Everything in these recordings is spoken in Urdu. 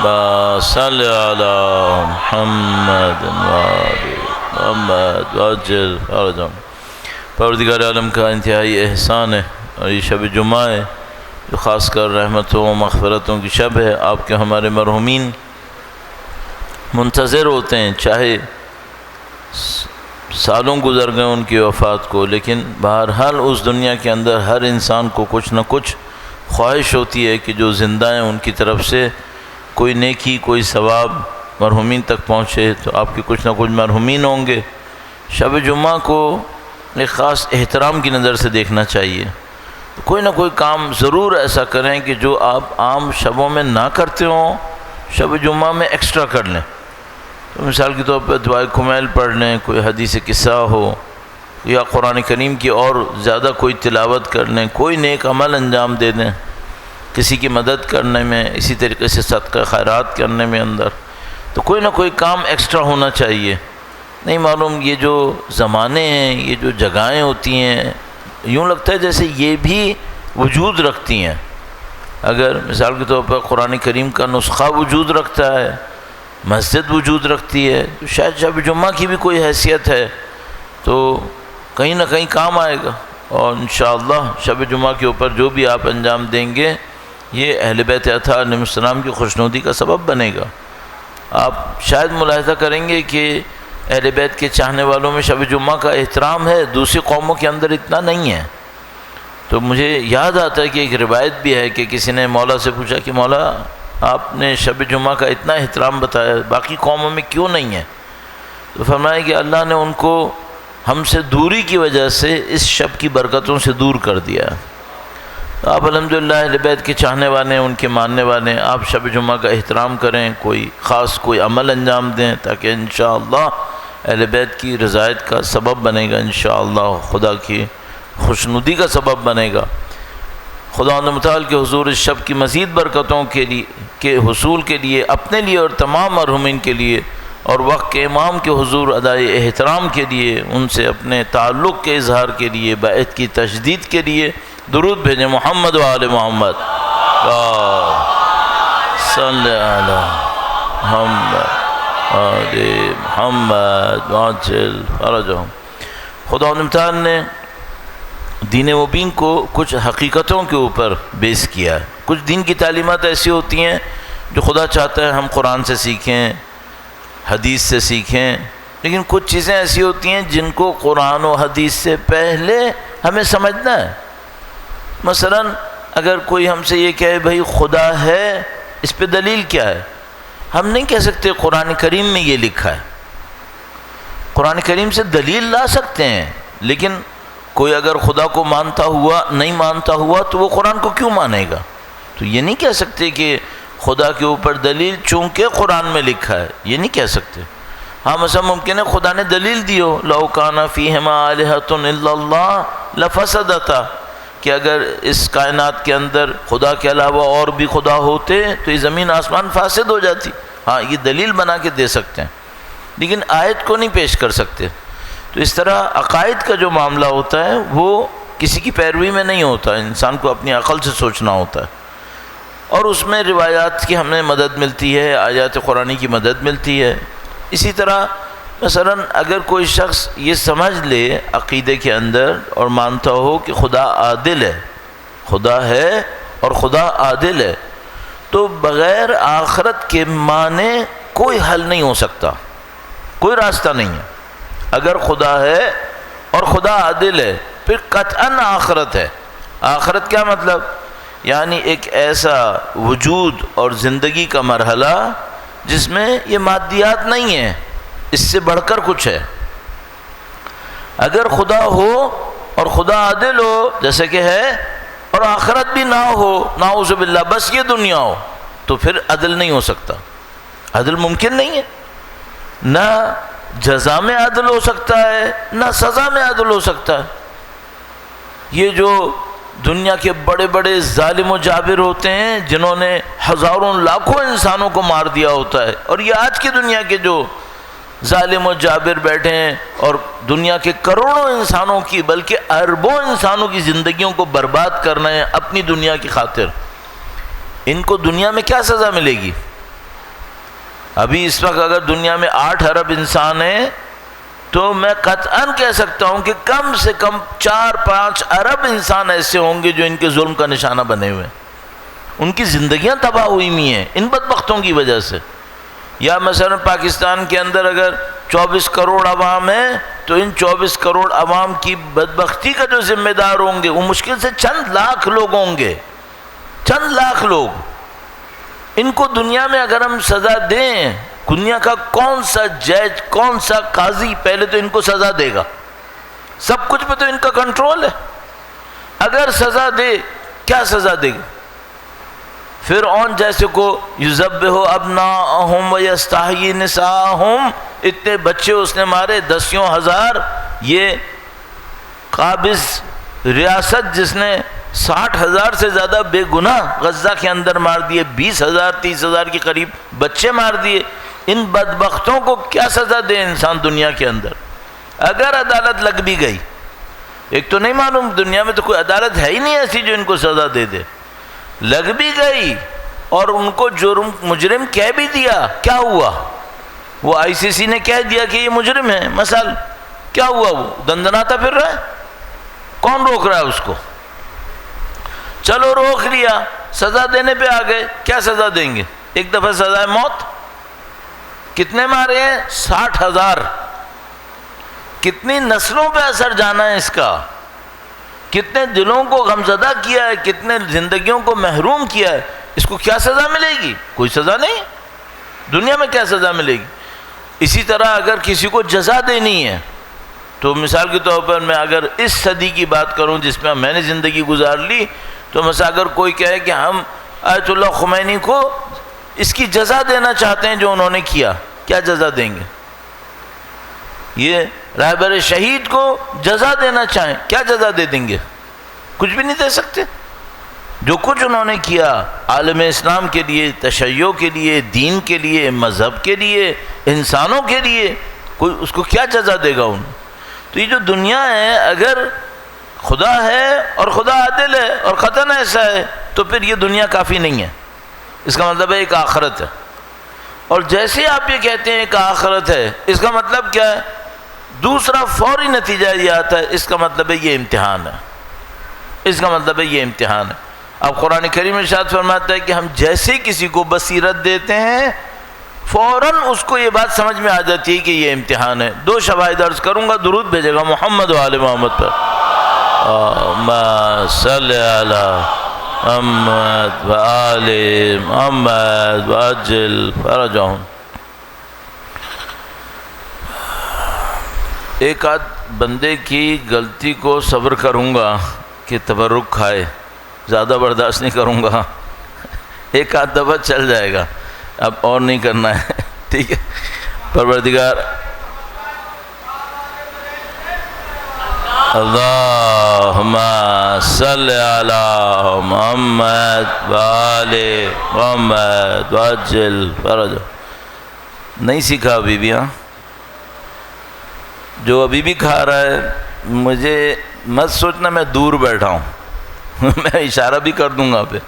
صل علی محمد محمد وعجل فرجهم۔ پروردگار عالم کا انتہائی احسان ہے اور یہ شب جمعہ ہے جو خاص کر رحمتوں و مغفرتوں کی شب ہے۔ آپ کے ہمارے مرحومین منتظر ہوتے ہیں، چاہے سالوں گزر گئے ان کی وفات کو، لیکن بہرحال اس دنیا کے اندر ہر انسان کو کچھ نہ کچھ خواہش ہوتی ہے کہ جو زندہ ہیں ان کی طرف سے کوئی نیکی، کوئی ثواب مرحومین تک پہنچے، تو آپ کے کچھ نہ کچھ مرحومین ہوں گے۔ شب جمعہ کو ایک خاص احترام کی نظر سے دیکھنا چاہیے، کوئی نہ کوئی کام ضرور ایسا کریں کہ جو آپ عام شبوں میں نہ کرتے ہوں، شب جمعہ میں ایکسٹرا کر لیں۔ تو مثال کے طور پہ دعائے کمیل پڑھ لیں، کوئی حدیث قصہ ہو یا قرآن کریم کی اور زیادہ کوئی تلاوت کر لیں، کوئی نیک عمل انجام دے دیں، کسی کی مدد کرنے میں، اسی طریقے سے صدقہ خیرات کرنے میں اندر، تو کوئی نہ کوئی کام ایکسٹرا ہونا چاہیے۔ نہیں معلوم یہ جو زمانے ہیں، یہ جو جگہیں ہوتی ہیں، یوں لگتا ہے جیسے یہ بھی وجود رکھتی ہیں۔ اگر مثال کے طور پر قرآن کریم کا نسخہ وجود رکھتا ہے، مسجد وجود رکھتی ہے، تو شاید شب جمعہ کی بھی کوئی حیثیت ہے تو کہیں نہ کہیں کام آئے گا، اور انشاءاللہ شب جمعہ کے اوپر جو بھی آپ انجام دیں گے یہ اہل بیت اطہار علیہ السلام کی خوشنودی کا سبب بنے گا۔ آپ شاید ملاحظہ کریں گے کہ اہل بیت کے چاہنے والوں میں شب جمعہ کا احترام ہے، دوسری قوموں کے اندر اتنا نہیں ہے۔ تو مجھے یاد آتا ہے کہ ایک روایت بھی ہے کہ کسی نے مولا سے پوچھا کہ مولا آپ نے شب جمعہ کا اتنا احترام بتایا، باقی قوموں میں کیوں نہیں ہے؟ تو فرمایا کہ اللہ نے ان کو ہم سے دوری کی وجہ سے اس شب کی برکتوں سے دور کر دیا۔ تو آپ الحمدللہ اہل بیت کے چاہنے والے ہیں، ان کے ماننے والے ہیں، آپ شب جمعہ کا احترام کریں، کوئی خاص کوئی عمل انجام دیں تاکہ انشاءاللہ اہل بیت کی رضایت کا سبب بنے گا، انشاءاللہ خدا کی خوشنودی کا سبب بنے گا۔ خداوند متعال کے حضور اس شب کی مزید برکتوں کے حصول کے لیے، اپنے لیے اور تمام مرحومین کے لیے، اور وقت کے امام کے حضور ادائے احترام کے لیے، ان سے اپنے تعلق کے اظہار کے لیے، بیعت کی تجدید کے لیے درود بھیجیں۔ محمد و آل محمد صلی علی محمد آل محمد وعجل فرجهم۔ خداوند متعال نے دین مبین کو کچھ حقیقتوں کے اوپر بیس کیا ہے۔ کچھ دین کی تعلیمات ایسی ہوتی ہیں جو خدا چاہتا ہے ہم قرآن سے سیکھیں، حدیث سے سیکھیں، لیکن کچھ چیزیں ایسی ہوتی ہیں جن کو قرآن و حدیث سے پہلے ہمیں سمجھنا ہے۔ مثلا اگر کوئی ہم سے یہ کہے بھائی خدا ہے، اس پہ دلیل کیا ہے؟ ہم نہیں کہہ سکتے قرآن کریم میں یہ لکھا ہے۔ قرآن کریم سے دلیل لا سکتے ہیں، لیکن کوئی اگر خدا کو مانتا ہوا نہیں مانتا ہوا تو وہ قرآن کو کیوں مانے گا؟ تو یہ نہیں کہہ سکتے کہ خدا کے اوپر دلیل چونکہ قرآن میں لکھا ہے، یہ نہیں کہہ سکتے۔ ہاں مثلا ممکن ہے خدا نے دلیل دی ہو، لو کان فیہما الہۃ الا اللہ لفسدتا، کہ اگر اس کائنات کے اندر خدا کے علاوہ اور بھی خدا ہوتے تو یہ زمین آسمان فاسد ہو جاتی۔ ہاں یہ دلیل بنا کے دے سکتے ہیں، لیکن آیت کو نہیں پیش کر سکتے۔ تو اس طرح عقائد کا جو معاملہ ہوتا ہے وہ کسی کی پیروی میں نہیں ہوتا، انسان کو اپنی عقل سے سوچنا ہوتا ہے، اور اس میں روایات کی ہمیں مدد ملتی ہے، آیات قرآنی کی مدد ملتی ہے۔ اسی طرح مثلا اگر کوئی شخص یہ سمجھ لے عقیدے کے اندر اور مانتا ہو کہ خدا عادل ہے، خدا ہے اور خدا عادل ہے، تو بغیر آخرت کے معنی کوئی حل نہیں ہو سکتا، کوئی راستہ نہیں ہے۔ اگر خدا ہے اور خدا عادل ہے پھر قطعاً آخرت ہے۔ آخرت کیا مطلب؟ یعنی ایک ایسا وجود اور زندگی کا مرحلہ جس میں یہ مادیات نہیں ہیں، اس سے بڑھ کر کچھ ہے۔ اگر خدا ہو اور خدا عادل ہو جیسے کہ ہے، اور آخرت بھی نہ ہو، نعوذ باللہ، بس یہ دنیا ہو، تو پھر عدل نہیں ہو سکتا، عدل ممکن نہیں ہے۔ نہ جزا میں عدل ہو سکتا ہے، نہ سزا میں عدل ہو سکتا ہے۔ یہ جو دنیا کے بڑے بڑے ظالم و جابر ہوتے ہیں جنہوں نے ہزاروں لاکھوں انسانوں کو مار دیا ہوتا ہے، اور یہ آج کی دنیا کے جو ظالم و جابر بیٹھے ہیں اور دنیا کے کروڑوں انسانوں کی بلکہ اربوں انسانوں کی زندگیوں کو برباد کر رہے ہیں اپنی دنیا کی خاطر، ان کو دنیا میں کیا سزا ملے گی؟ ابھی اس وقت اگر دنیا میں 8 ارب انسان ہیں تو میں قطعاً کہہ سکتا ہوں کہ کم سے کم 4-5 ارب انسان ایسے ہوں گے جو ان کے ظلم کا نشانہ بنے ہوئے ہیں، ان کی زندگیاں تباہ ہوئی ہوئی ہیں ان بدبختوں کی وجہ سے۔ یا مثلا پاکستان کے اندر اگر 24 کروڑ عوام ہیں تو ان 24 کروڑ عوام کی بدبختی کا جو ذمہ دار ہوں گے وہ مشکل سے چند لاکھ لوگ ہوں گے، چند لاکھ لوگ۔ ان کو دنیا میں اگر ہم سزا دیں، دنیا کا کون سا جج، کون سا قاضی پہلے تو ان کو سزا دے گا؟ سب کچھ پہ تو ان کا کنٹرول ہے۔ اگر سزا دے، کیا سزا دے گا؟ فرعون جیسے کو یذبح ابناءہم ویستحیی نساءہم، اتنے بچے اس نے مارے 10,000۔ یہ قابض ریاست جس نے 60,000 سے زیادہ بے گناہ غزہ کے اندر مار دیے، 20,000 30,000 کے قریب بچے مار دیے، ان بدبختوں کو کیا سزا دے انسان دنیا کے اندر؟ اگر عدالت لگ بھی گئی، ایک تو نہیں معلوم، دنیا میں تو کوئی عدالت ہے ہی نہیں ایسی جو ان کو سزا دے دے، لگ بھی گئی اور ان کو مجرم کہہ بھی دیا، کیا ہوا؟ وہ ICC نے کہہ دیا کہ یہ مجرم ہے، مثلا کیا ہوا؟ وہ دندناتا پھر رہا ہے، کون روک رہا ہے اس کو؟ چلو روک لیا، سزا دینے پہ آ گئے، کیا سزا دیں گے؟ ایک دفعہ سزا موت۔ کتنے مارے ہیں؟ 60,000۔ کتنی نسلوں پہ اثر جانا ہے اس کا، کتنے دلوں کو غمزدہ کیا ہے، کتنے زندگیوں کو محروم کیا ہے، اس کو کیا سزا ملے گی؟ کوئی سزا نہیں، دنیا میں کیا سزا ملے گی؟ اسی طرح اگر کسی کو جزا دینی ہے تو مثال کے طور پر میں اگر اس صدی کی بات کروں جس میں میں نے زندگی گزار لی، تو مثلا اگر کوئی کہے کہ ہم آیت اللہ خمینی کو اس کی جزا دینا چاہتے ہیں جو انہوں نے کیا، کیا جزا دیں گے؟ یہ رہبر شہید کو جزا دینا چاہیں، کیا جزا دے دیں گے؟ کچھ بھی نہیں دے سکتے۔ جو کچھ انہوں نے کیا عالم اسلام کے لیے، تشیع کے لیے، دین کے لیے، مذہب کے لیے، انسانوں کے لیے، کوئی اس کو کیا جزا دے گا انہوں؟ تو یہ جو دنیا ہے، اگر خدا ہے اور خدا عادل ہے اور قطعاً ایسا ہے تو پھر یہ دنیا کافی نہیں ہے، اس کا مطلب ہے ایک آخرت ہے۔ اور جیسے آپ یہ کہتے ہیں ایک آخرت ہے، اس کا مطلب کیا ہے؟ دوسرا فوری نتیجہ یہ آتا ہے، اس کا مطلب ہے یہ امتحان ہے، اس کا مطلب ہے یہ امتحان ہے۔ اب قرآن کریم ارشاد فرماتا ہے کہ ہم جیسے کسی کو بصیرت دیتے ہیں فوراً اس کو یہ بات سمجھ میں آ جاتی ہے کہ یہ امتحان ہے۔ 2 شواہد عرض کروں گا، درود بھیجے گا محمد و آل محمد پر۔ اللہم صلی علی محمد و آل محمد وعجل فرجہم۔ ایک آدھ بندے کی غلطی کو صبر کروں گا کہ تبرک کھائے، زیادہ برداشت نہیں کروں گا، ایک آدھ دفعہ چل جائے گا، اب اور نہیں کرنا ہے، ٹھیک ہے؟ پروردگار اللہم صلی علی محمد وآل محمد وعجل فرجہ۔ نہیں سیکھا ابھی بھی؟ ہاں، جو ابھی بھی کھا رہا ہے مجھے مت سوچنا میں دور بیٹھا ہوں میں اشارہ بھی کر دوں گا پھر۔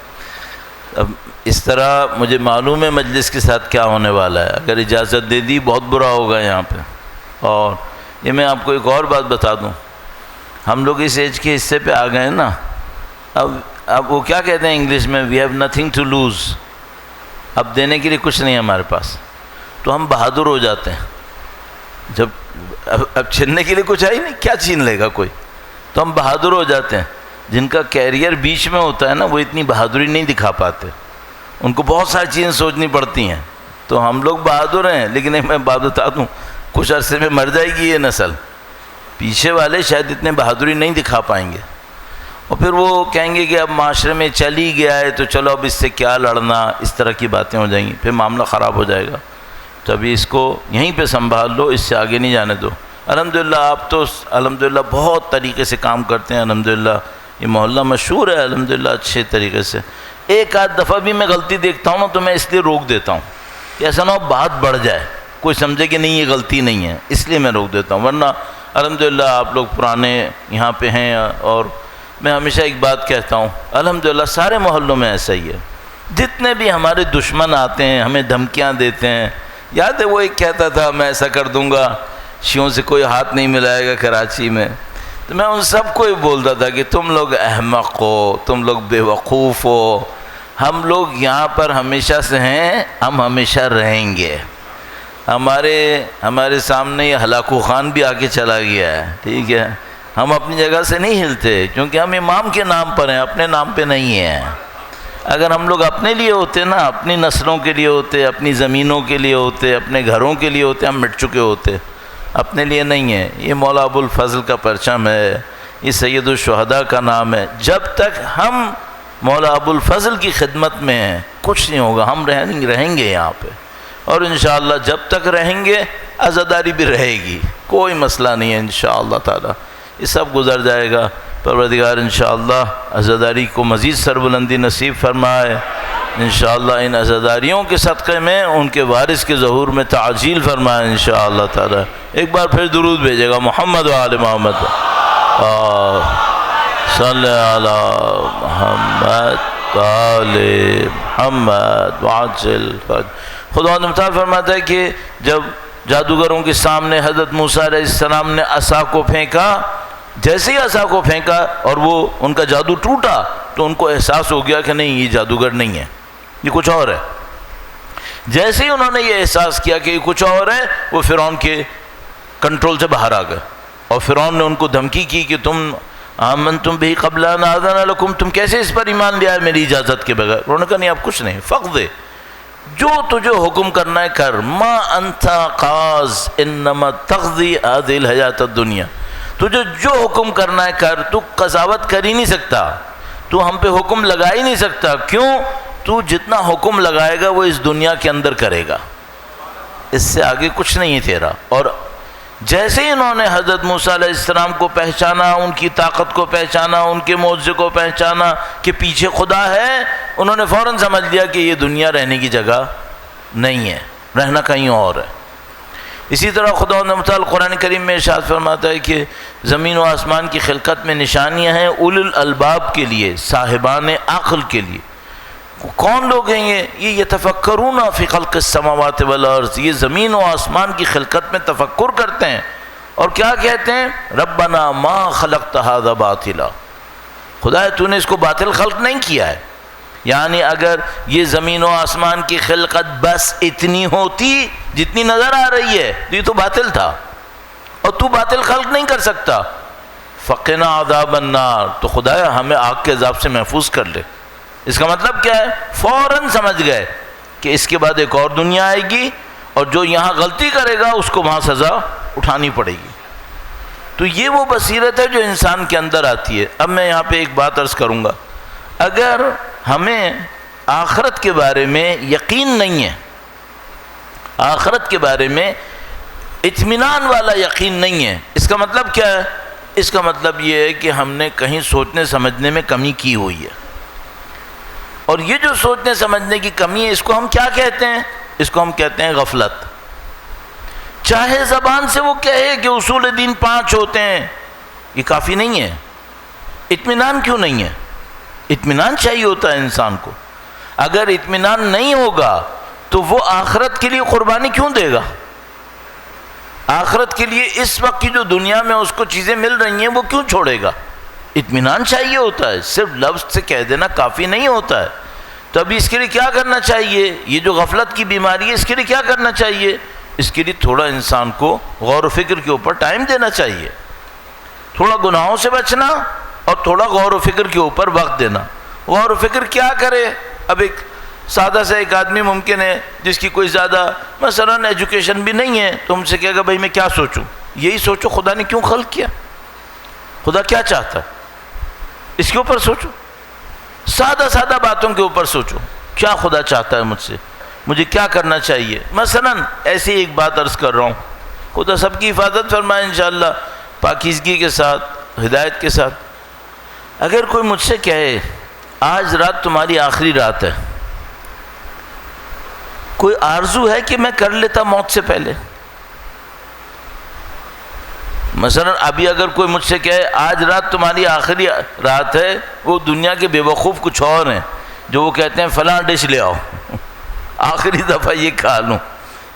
اب اس طرح مجھے معلوم ہے مجلس کے ساتھ کیا ہونے والا ہے، اگر اجازت دے دی بہت برا ہوگا یہاں پہ۔ اور یہ میں آپ کو ایک اور بات بتا دوں، ہم لوگ اس ایج کے حصے پہ آ گئے ہیں نا، اب وہ کیا کہتے ہیں انگلش میں، we have nothing to lose, اب دینے کے لیے کچھ نہیں ہے ہمارے پاس، تو ہم بہادر ہو جاتے ہیں۔ جب اب چھیننے کے لیے کچھ ہے ہی نہیں، کیا چھین لے گا کوئی، تو ہم بہادر ہو جاتے ہیں۔ جن کا کیریئر بیچ میں ہوتا ہے نا وہ اتنی بہادری نہیں دکھا پاتے، ان کو بہت ساری چیزیں سوچنی پڑتی ہیں، تو ہم لوگ بہادر ہیں، لیکن ایک میں بات بتا دوں، کچھ عرصے میں مر جائے گی یہ نسل، پیچھے والے شاید اتنے بہادری نہیں دکھا پائیں گے، اور پھر وہ کہیں گے کہ اب معاشرے میں چل ہی گیا ہے تو چلو اب اس سے کیا لڑنا، اس طرح کی باتیں ہو جائیں گی، پھر معاملہ خراب ہو جائے گا۔ تو ابھی اس کو یہیں پہ سنبھال لو، اس سے آگے نہیں جانے دو۔ الحمدللہ آپ تو الحمدللہ بہت طریقے سے کام کرتے ہیں، الحمدللہ یہ محلہ مشہور ہے الحمدللہ اچھے طریقے سے۔ ایک آدھ دفعہ بھی میں غلطی دیکھتا ہوں نا تو میں اس لیے روک دیتا ہوں کہ ایسا نہ ہو بات بڑھ جائے، کوئی سمجھے کہ نہیں یہ غلطی نہیں ہے، اس لیے میں روک دیتا ہوں، ورنہ الحمدللہ آپ لوگ پرانے یہاں پہ ہیں۔ اور میں ہمیشہ ایک بات کہتا ہوں، الحمدللہ سارے محلوں میں ایسا ہی ہے، جتنے بھی ہمارے دشمن آتے ہیں ہمیں دھمکیاں دیتے ہیں، یاد ہے وہ ایک کہتا تھا میں ایسا کر دوں گا، شیعوں سے کوئی ہاتھ نہیں ملائے گا کراچی میں. تو میں ان سب کو ہی بولتا تھا کہ تم لوگ احمق ہو، تم لوگ بے وقوف ہو، ہم لوگ یہاں پر ہمیشہ سے ہیں، ہم ہمیشہ رہیں گے. ہمارے سامنے یہ ہلاکو خان بھی آ کے چلا گیا ہے، ٹھیک ہے. ہم اپنی جگہ سے نہیں ہلتے کیونکہ ہم امام کے نام پر ہیں، اپنے نام پہ نہیں ہیں. اگر ہم لوگ اپنے لیے ہوتے نا، اپنی نسلوں کے لیے ہوتے، اپنی زمینوں کے لیے ہوتے، اپنے گھروں کے لیے ہوتے، ہم مٹ چکے ہوتے. اپنے لیے نہیں ہے. یہ مولا ابو الفضل کا پرچم ہے، یہ سید الشہداء کا نام ہے. جب تک ہم مولا ابو الفضل کی خدمت میں ہیں کچھ نہیں ہوگا، ہم رہیں گے یہاں پہ. اور انشاءاللہ جب تک رہیں گے عزاداری بھی رہے گی، کوئی مسئلہ نہیں ہے انشاءاللہ تعالی. یہ سب گزر جائے گا. پروردگار انشاءاللہ عزاداری کو مزید سربلندی نصیب فرمائے. انشاءاللہ ان عزاداریوں کے صدقے میں ان کے وارث کے ظہور میں تعجیل فرمائے انشاءاللہ تعالی. ایک بار پھر درود بھیجے گا محمد و آل محمد صلی علی محمد آل محمد وعجل. خدا مختار فرماتا ہے کہ جب جادوگروں کے سامنے حضرت موسیٰ علیہ السلام نے عصا کو پھینکا، جیسے ہی عصا کو پھینکا اور وہ ان کا جادو ٹوٹا تو ان کو احساس ہو گیا کہ نہیں یہ جادوگر نہیں ہے، یہ کچھ اور ہے. جیسے ہی انہوں نے یہ احساس کیا کہ یہ کچھ اور ہے، وہ فرعون کے کنٹرول سے باہر آ گئے. اور فرعون نے ان کو دھمکی کی کہ تم آمنتم بہ قبل ان آذن لکم، تم کیسے اس پر ایمان لے آئے میری اجازت کے بغیر. انہوں نے کہا نہیں اب کچھ نہیں، فقد جو تجھے حکم کرنا ہے کر. ما انت قاض انما تقضی هذه الحیات الدنیا، تجھے جو حکم کرنا ہے کر، تو قضاوت کر ہی نہیں سکتا، تو ہم پہ حکم لگا ہی نہیں سکتا. کیوں؟ تو جتنا حکم لگائے گا وہ اس دنیا کے اندر کرے گا، اس سے آگے کچھ نہیں ہے تیرا. اور جیسے ہی انہوں نے حضرت موسیٰ علیہ السلام کو پہچانا، ان کی طاقت کو پہچانا، ان کے معجزے کو پہچانا کہ پیچھے خدا ہے، انہوں نے فوراً سمجھ لیا کہ یہ دنیا رہنے کی جگہ نہیں ہے، رہنا کہیں اور ہے. اسی طرح خدا متعال قرآن کریم میں ارشاد فرماتا ہے کہ زمین و آسمان کی خلقت میں نشانیاں ہیں اول الالباب کے لیے، صاحبان عقل کے لیے. کون لوگ ہیں یہ یتفکرون فی خلق السماوات والارض، یہ زمین و آسمان کی خلقت میں تفکر کرتے ہیں اور کیا کہتے ہیں؟ ربنا ما خلقت ھذا باطلا، خدا تو نے اس کو باطل خلق نہیں کیا ہے. یعنی اگر یہ زمین و آسمان کی خلقت بس اتنی ہوتی جتنی نظر آ رہی ہے تو یہ تو باطل تھا، اور تو باطل خلق نہیں کر سکتا. فقنا عذاب النار، تو خدایا ہمیں آگ کے عذاب سے محفوظ کر لے. اس کا مطلب کیا ہے؟ فوراً سمجھ گئے کہ اس کے بعد ایک اور دنیا آئے گی اور جو یہاں غلطی کرے گا اس کو وہاں سزا اٹھانی پڑے گی. تو یہ وہ بصیرت ہے جو انسان کے اندر آتی ہے. اب میں یہاں پہ ایک بات عرض کروں گا، اگر ہمیں آخرت کے بارے میں یقین نہیں ہے، آخرت کے بارے میں اطمینان والا یقین نہیں ہے، اس کا مطلب کیا ہے؟ اس کا مطلب یہ ہے کہ ہم نے کہیں سوچنے سمجھنے میں کمی کی ہوئی ہے. اور یہ جو سوچنے سمجھنے کی کمی ہے اس کو ہم کیا کہتے ہیں؟ اس کو ہم کہتے ہیں غفلت. چاہے زبان سے وہ کہے کہ اصول دین 5 ہوتے ہیں، یہ کافی نہیں ہے. اطمینان کیوں نہیں ہے؟ اطمینان چاہیے ہوتا ہے انسان کو. اگر اطمینان نہیں ہوگا تو وہ آخرت کے لیے قربانی کیوں دے گا؟ آخرت کے لیے اس وقت کی جو دنیا میں اس کو چیزیں مل رہی ہیں وہ کیوں چھوڑے گا؟ اطمینان چاہیے ہوتا ہے. صرف لفظ سے کہہ دینا کافی نہیں ہوتا ہے. تو ابھی اس کے لیے کیا کرنا چاہیے؟ یہ جو غفلت کی بیماری ہے اس کے لیے کیا کرنا چاہیے؟ اس کے لیے تھوڑا انسان کو غور و فکر کے اوپر ٹائم دینا چاہیے، تھوڑا گناہوں سے بچنا اور تھوڑا غور و فکر کے اوپر وقت دینا. غور و فکر کیا کرے؟ اب ایک سادہ سا ایک آدمی ممکن ہے جس کی کوئی زیادہ مثلا ایجوکیشن بھی نہیں ہے، تو ہم سے کہے گا بھائی میں کیا سوچوں؟ یہی سوچو خدا نے کیوں خلق کیا، خدا کیا چاہتا ہے، اس کے اوپر سوچو. سادہ سادہ باتوں کے اوپر سوچو، کیا خدا چاہتا ہے مجھ سے، مجھے کیا کرنا چاہیے. مثلا ایسی ایک بات عرض کر رہا ہوں، خدا سب کی حفاظت فرمائے انشاءاللہ پاکیزگی کے ساتھ، ہدایت کے ساتھ. اگر کوئی مجھ سے کہے آج رات تمہاری آخری رات ہے، کوئی آرزو ہے کہ میں کر لیتا موت سے پہلے؟ مثلا ابھی اگر کوئی مجھ سے کہے آج رات تمہاری آخری رات ہے، وہ دنیا کے بے وقوف کچھ اور ہیں جو وہ کہتے ہیں فلاں ڈش لے آؤ آخری دفعہ یہ کھا لوں،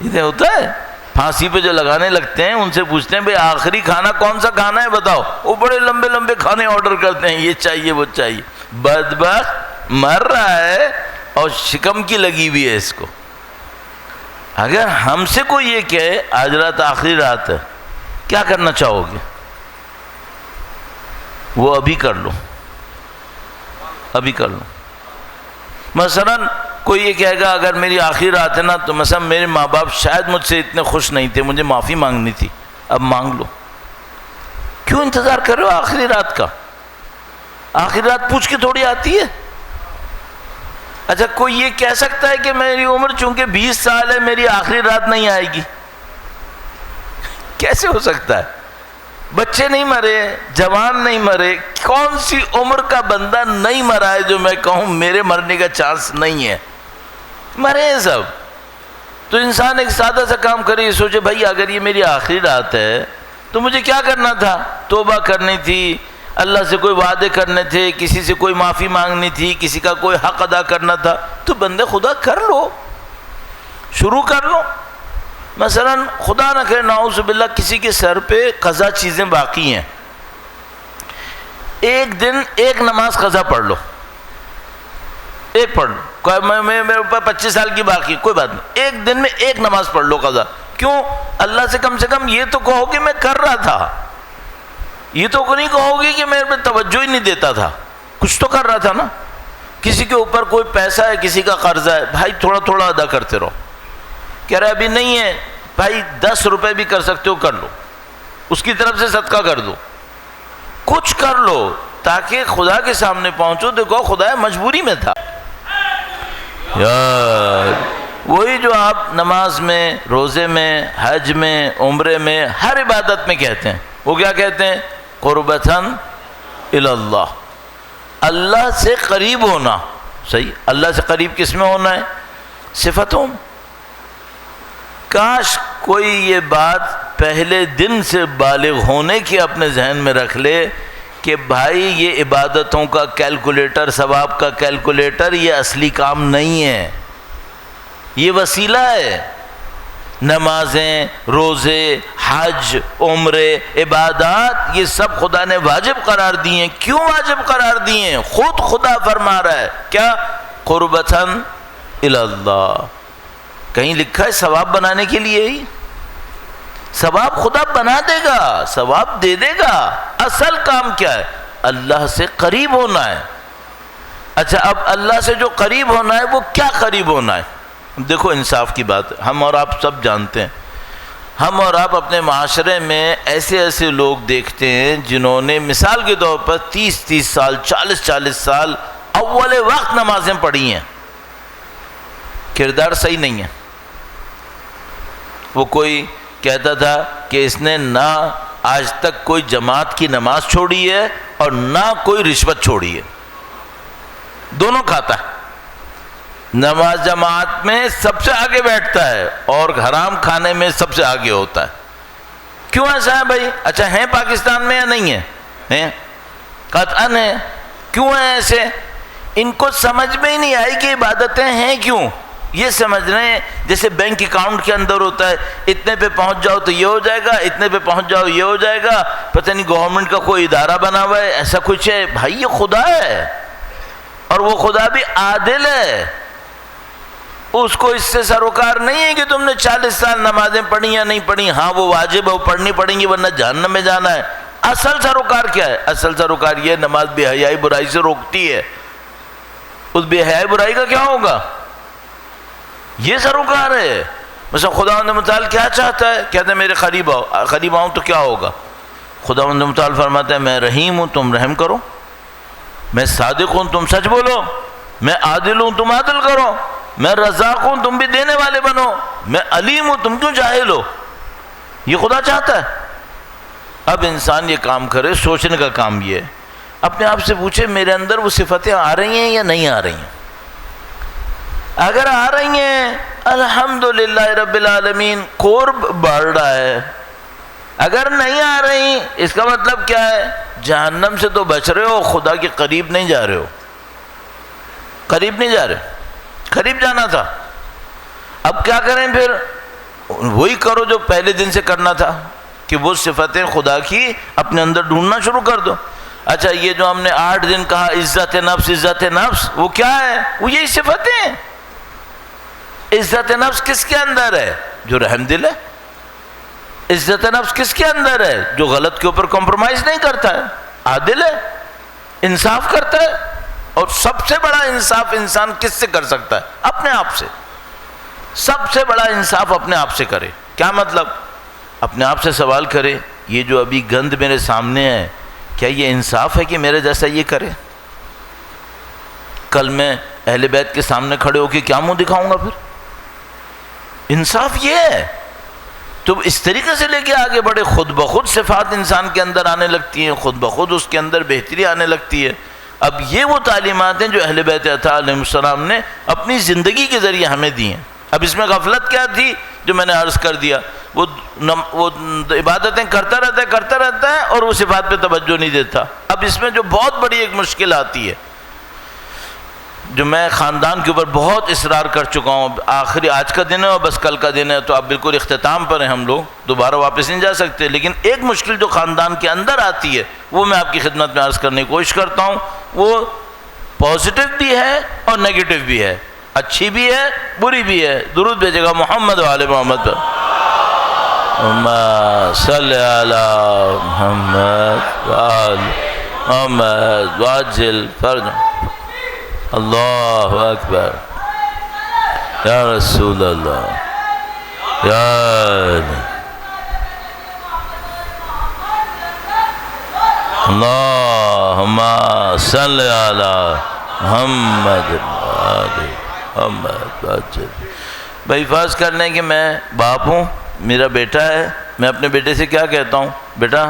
ادھر ہوتا ہے پھانسی پہ جو لگانے لگتے ہیں ان سے پوچھتے ہیں بھئی آخری کھانا کون سا کھانا ہے بتاؤ، وہ بڑے لمبے لمبے کھانے آرڈر کرتے ہیں، یہ چاہیے وہ چاہیے. بدبخت مر رہا ہے اور شکم کی لگی ہوئی ہے اس کو. اگر ہم سے کوئی یہ کہے آج رات آخری رات ہے، کیا کرنا چاہو گے؟ وہ ابھی کر لو، ابھی کر لو. مثلا کوئی یہ کہے گا اگر میری آخری رات ہے نا تو مثلا میرے ماں باپ شاید مجھ سے اتنے خوش نہیں تھے، مجھے معافی مانگنی تھی، اب مانگ لو. کیوں انتظار کر رہے ہو آخری رات کا؟ آخری رات پوچھ کے تھوڑی آتی ہے. اچھا کوئی یہ کہہ سکتا ہے کہ میری عمر چونکہ 20 سال ہے میری آخری رات نہیں آئے گی؟ کیسے ہو سکتا ہے؟ بچے نہیں مرے، جوان نہیں مرے، کون سی عمر کا بندہ نہیں مرا ہے جو میں کہوں میرے مرنے کا چانس نہیں ہے؟ مرے ہیں سب. تو انسان ایک سادہ سا کام کرے، یہ سوچے بھائی اگر یہ میری آخری رات ہے تو مجھے کیا کرنا تھا؟ توبہ کرنی تھی، اللہ سے کوئی وعدے کرنے تھے، کسی سے کوئی معافی مانگنی تھی، کسی کا کوئی حق ادا کرنا تھا. تو بندے خدا کر لو، شروع کر لو. مثلا خدا نہ کرے نعوذ باللہ کسی کے سر پہ قضا چیزیں باقی ہیں، ایک دن ایک نماز قضا پڑھ لو، ایک پڑھ لو. میرے اوپر 25 سال کی باقی، کوئی بات نہیں، ایک دن میں ایک نماز پڑھ لو قضا. کیوں؟ اللہ سے کم یہ تو کہو کہ میں کر رہا تھا، یہ تو نہیں کہو گی کہ میرے پہ توجہ ہی نہیں دیتا تھا، کچھ تو کر رہا تھا نا. کسی کے اوپر کوئی پیسہ ہے، کسی کا قرضہ ہے، بھائی تھوڑا تھوڑا ادا کرتے رہو. کہہ رہا ہے ابھی نہیں ہے، بھائی 10 روپے بھی کر سکتے ہو کر لو، اس کی طرف سے صدقہ کر دو، کچھ کر لو تاکہ خدا کے سامنے پہنچو. دیکھو خدا مجبوری میں تھا یار. وہی جو آپ نماز میں، روزے میں، حج میں، عمرے میں، ہر عبادت میں کہتے ہیں، وہ کیا کہتے ہیں؟ قربتاً الی اللہ، اللہ سے قریب ہونا. صحیح، اللہ سے قریب کس میں ہونا ہے؟ صفتوں. کاش کوئی یہ بات پہلے دن سے بالغ ہونے کی اپنے ذہن میں رکھ لے کہ بھائی یہ عبادتوں کا کیلکولیٹر، ثواب کا کیلکولیٹر یہ اصلی کام نہیں ہے، یہ وسیلہ ہے. نمازیں، روزے، حج، عمرے، عبادات، یہ سب خدا نے واجب قرار دی ہیں. کیوں واجب قرار دی ہیں؟ خود خدا فرما رہا ہے کیا؟ قربتاً الی اللہ. کہیں لکھا ہے ثواب بنانے کے لیے ہی؟ ثواب خدا بنا دے گا، ثواب دے دے گا. اصل کام کیا ہے؟ اللہ سے قریب ہونا ہے. اچھا اب اللہ سے جو قریب ہونا ہے وہ کیا قریب ہونا ہے؟ دیکھو انصاف کی بات، ہم اور آپ سب جانتے ہیں، ہم اور آپ اپنے معاشرے میں ایسے ایسے لوگ دیکھتے ہیں جنہوں نے مثال کے طور پر 30 سال، 40 سال اول وقت نمازیں پڑھی ہیں، کردار صحیح نہیں ہے. وہ کوئی کہتا تھا کہ اس نے نہ آج تک کوئی جماعت کی نماز چھوڑی ہے اور نہ کوئی رشوت چھوڑی ہے، دونوں کھاتا ہے. نماز جماعت میں سب سے آگے بیٹھتا ہے اور حرام کھانے میں سب سے آگے ہوتا ہے. کیوں ایسا ہے بھائی؟ اچھا ہیں پاکستان میں یا نہیں ہے؟ قطعاً ہے. کیوں ہے ایسے؟ ان کو سمجھ میں ہی نہیں آئی کہ عبادتیں ہیں کیوں. یہ سمجھ رہے ہیں جیسے بینک اکاؤنٹ کے اندر ہوتا ہے، اتنے پہ پہنچ جاؤ تو یہ ہو جائے گا، اتنے پہ پہنچ جاؤ یہ ہو جائے گا. پتہ نہیں گورنمنٹ کا کوئی ادارہ بنا ہوا ہے، ایسا کچھ ہے. بھائی یہ خدا ہے اور وہ خدا بھی عادل ہے. اس کو اس سے سروکار نہیں ہے کہ تم نے 40 سال نمازیں پڑھی یا نہیں پڑھی. ہاں وہ واجب ہے، وہ پڑھنی پڑیں گی ورنہ جہنم میں جانا ہے. اصل سروکار کیا ہے؟ اصل سروکار یہ نماز بے حیائی برائی سے روکتی ہے. اس بے حیائی برائی کا کیا ہوگا؟ یہ سروکار ہے. مثلا خداوند متعال کیا چاہتا ہے؟ کہتے ہیں میرے قریب آؤ. قریب آؤں تو کیا ہوگا؟ خداوند متعال فرماتا ہے میں رحیم ہوں تم رحم کرو، میں صادق ہوں تم سچ بولو، میں عادل ہوں تم عادل کرو، میں رزاق ہوں تم بھی دینے والے بنو، میں علیم ہوں تم کیوں جاہل ہو. یہ خدا چاہتا ہے. اب انسان یہ کام کرے، سوچنے کا کام یہ ہے، اپنے آپ سے پوچھے میرے اندر وہ صفتیں آ رہی ہیں یا نہیں آ رہی ہیں. اگر آ رہی ہیں الحمدللہ رب العالمین، قرب بڑھ رہا ہے. اگر نہیں آ رہی اس کا مطلب کیا ہے؟ جہنم سے تو بچ رہے ہو، خدا کے قریب نہیں جا رہے ہو. قریب نہیں جا رہے، قریب جانا تھا. اب کیا کریں پھر؟ وہی کرو جو پہلے دن سے کرنا تھا، کہ وہ صفتیں خدا کی اپنے اندر ڈھونڈنا شروع کر دو۔ اچھا یہ جو ہم نے 8 دن کہا عزت نفس عزت نفس، وہ کیا ہے؟ وہ یہی صفتیں ہیں۔ عزت نفس کس کے اندر ہے؟ جو رحم دل ہے۔ عزت نفس کس کے اندر ہے؟ جو غلط کے اوپر کمپرومائز نہیں کرتا ہے، عادل ہے، انصاف کرتا ہے۔ اور سب سے بڑا انصاف انسان کس سے کر سکتا ہے؟ اپنے آپ سے۔ سب سے بڑا انصاف اپنے آپ سے کرے۔ کیا مطلب؟ اپنے آپ سے سوال کرے، یہ جو ابھی گند میرے سامنے ہے، کیا یہ انصاف ہے کہ میرے جیسا یہ کرے؟ کل میں اہل بیت کے سامنے کھڑے ہو کے کیا منہ دکھاؤں گا پھر؟ انصاف یہ ہے۔ تو اس طریقے سے لے کے آگے بڑھے، خود بخود صفات انسان کے اندر آنے لگتی ہیں، خود بخود اس کے اندر بہتری آنے لگتی ہے۔ اب یہ وہ تعلیمات ہیں جو اہل بیت اطہار علیہ السلام نے اپنی زندگی کے ذریعے ہمیں دی ہیں۔ اب اس میں غفلت کیا تھی؟ جو میں نے عرض کر دیا، وہ عبادتیں کرتا رہتا ہے اور وہ صفات پہ توجہ نہیں دیتا۔ اب اس میں جو بہت بڑی ایک مشکل آتی ہے، جو میں خاندان کے اوپر بہت اصرار کر چکا ہوں، آخری آج کا دن ہے اور بس کل کا دن ہے، تو اب بالکل اختتام پر ہیں ہم لوگ، دوبارہ واپس نہیں جا سکتے، لیکن ایک مشکل جو خاندان کے اندر آتی ہے وہ میں آپ کی خدمت میں عرض کرنے کی کوشش کرتا ہوں۔ وہ پازیٹیو بھی ہے اور نیگیٹو بھی ہے، اچھی بھی ہے بری بھی ہے۔ درود بھیجے گا محمد و آل محمد پر۔ اللہم صلی علی محمد و آل محمد وعجل فرجہ۔ اللہ اکبر، یا رسول اللہ، یا اللہم صلی علی محمد محمد وعجل۔ بھائی فرض کر لیں کہ میں باپ ہوں، میرا بیٹا ہے، میں اپنے بیٹے سے کیا کہتا ہوں؟ بیٹا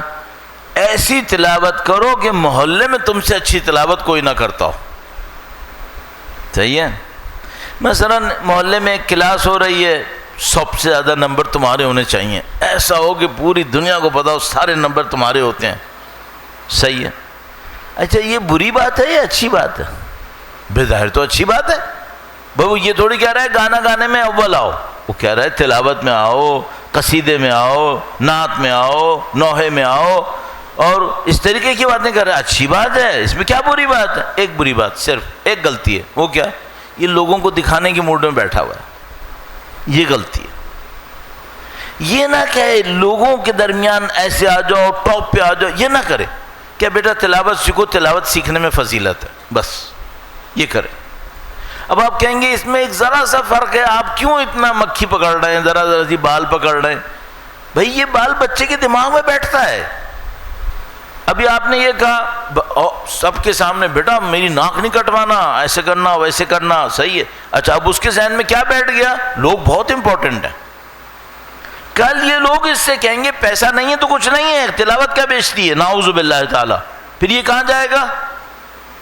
ایسی تلاوت کرو کہ محلے میں تم سے اچھی تلاوت کوئی نہ کرتا ہو۔ صحیح ہے؟ مثلا محلے میں ایک کلاس ہو رہی ہے، سب سے زیادہ نمبر تمہارے ہونے چاہیے، ایسا ہو کہ پوری دنیا کو پتا ہو سارے نمبر تمہارے ہوتے ہیں۔ صحیح ہے؟ اچھا یہ بری بات ہے یا اچھی بات ہے؟ بظاہر تو اچھی بات ہے۔ بابو یہ تھوڑی کہہ رہا ہے گانا گانے میں اول آؤ، وہ کہہ رہا ہے تلاوت میں آؤ، قصیدے میں آؤ، نعت میں آؤ، نوحے میں آؤ، اور اس طریقے کی باتیں کر رہا ہے۔ اچھی بات ہے، اس میں کیا بری بات ہے؟ ایک بری بات، صرف ایک غلطی ہے، وہ کیا؟ یہ لوگوں کو دکھانے کی موڈ میں بیٹھا ہوا ہے، یہ غلطی ہے۔ یہ نہ کہے لوگوں کے درمیان ایسے آ جاؤ، ٹاپ پہ آ جاؤ، یہ نہ کرے کہ بیٹا تلاوت سیکھو، تلاوت سیکھنے میں فضیلت ہے، بس یہ کرے۔ اب آپ کہیں گے اس میں ایک ذرا سا فرق ہے، آپ کیوں اتنا مکھی پکڑ رہے ہیں، ذرا سی بال پکڑ رہے ہیں؟ بھائی یہ بال بچے کے دماغ میں بیٹھتا ہے۔ ابھی آپ نے یہ کہا سب کے سامنے، بیٹا میری ناک نہیں کٹوانا، ایسے کرنا ویسے کرنا، صحیح ہے۔ اچھا اب اس کے ذہن میں کیا بیٹھ گیا؟ لوگ بہت امپورٹنٹ ہیں۔ کل یہ لوگ اس سے کہیں گے پیسہ نہیں ہے تو کچھ نہیں ہے، تلاوت کیا بیچتی ہے، نعوذ باللہ تعالی۔ پھر یہ کہاں جائے گا؟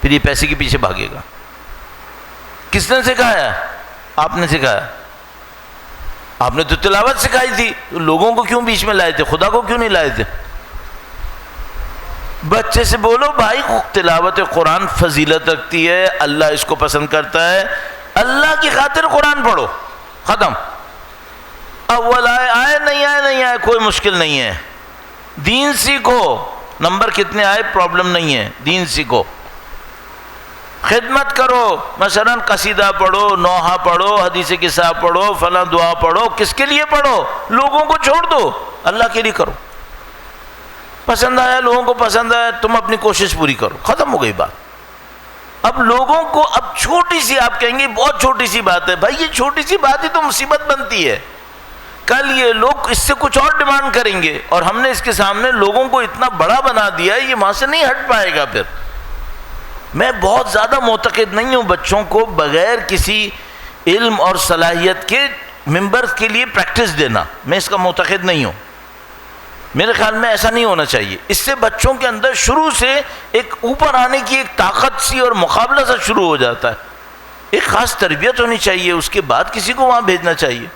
پھر یہ پیسے کے پیچھے بھاگے گا۔ کس نے سکھایا؟ آپ نے سکھایا۔ آپ نے تو تلاوت سکھائی تھی، تو لوگوں کو کیوں بیچ میں لائے تھے؟ خدا کو کیوں نہیں لائے تھے؟ بچے سے بولو بھائی تلاوت قرآن فضیلت رکھتی ہے، اللہ اس کو پسند کرتا ہے، اللہ کی خاطر قرآن پڑھو، ختم۔ اول آئے نہیں آئے کوئی مشکل نہیں ہے، دین سیکھو، نمبر کتنے آئے پرابلم نہیں ہے، دین سیکھو، خدمت کرو، مثلا قصیدہ پڑھو، نوحہ پڑھو، حدیث قصہ پڑھو، فلاں دعا پڑھو، کس کے لیے پڑھو؟ لوگوں کو چھوڑ دو، اللہ کے لیے کرو۔ پسند آیا، لوگوں کو پسند آیا، تم اپنی کوشش پوری کرو، ختم ہو گئی بات۔ اب لوگوں کو اب چھوٹی سی، آپ کہیں گے بہت چھوٹی سی بات ہے، بھائی یہ چھوٹی سی بات ہی تو مصیبت بنتی ہے۔ کل یہ لوگ اس سے کچھ اور ڈیمانڈ کریں گے، اور ہم نے اس کے سامنے لوگوں کو اتنا بڑا بنا دیا ہے، یہ وہاں سے نہیں ہٹ پائے گا۔ پھر میں بہت زیادہ معتقد نہیں ہوں بچوں کو بغیر کسی علم اور صلاحیت کے ممبر کے لیے پریکٹس دینا، میں اس کا معتقد نہیں ہوں۔ میرے خیال میں ایسا نہیں ہونا چاہیے۔ اس سے بچوں کے اندر شروع سے ایک اوپر آنے کی ایک طاقت سی اور مقابلہ سا شروع ہو جاتا ہے۔ ایک خاص تربیت ہونی چاہیے، اس کے بعد کسی کو وہاں بھیجنا چاہیے۔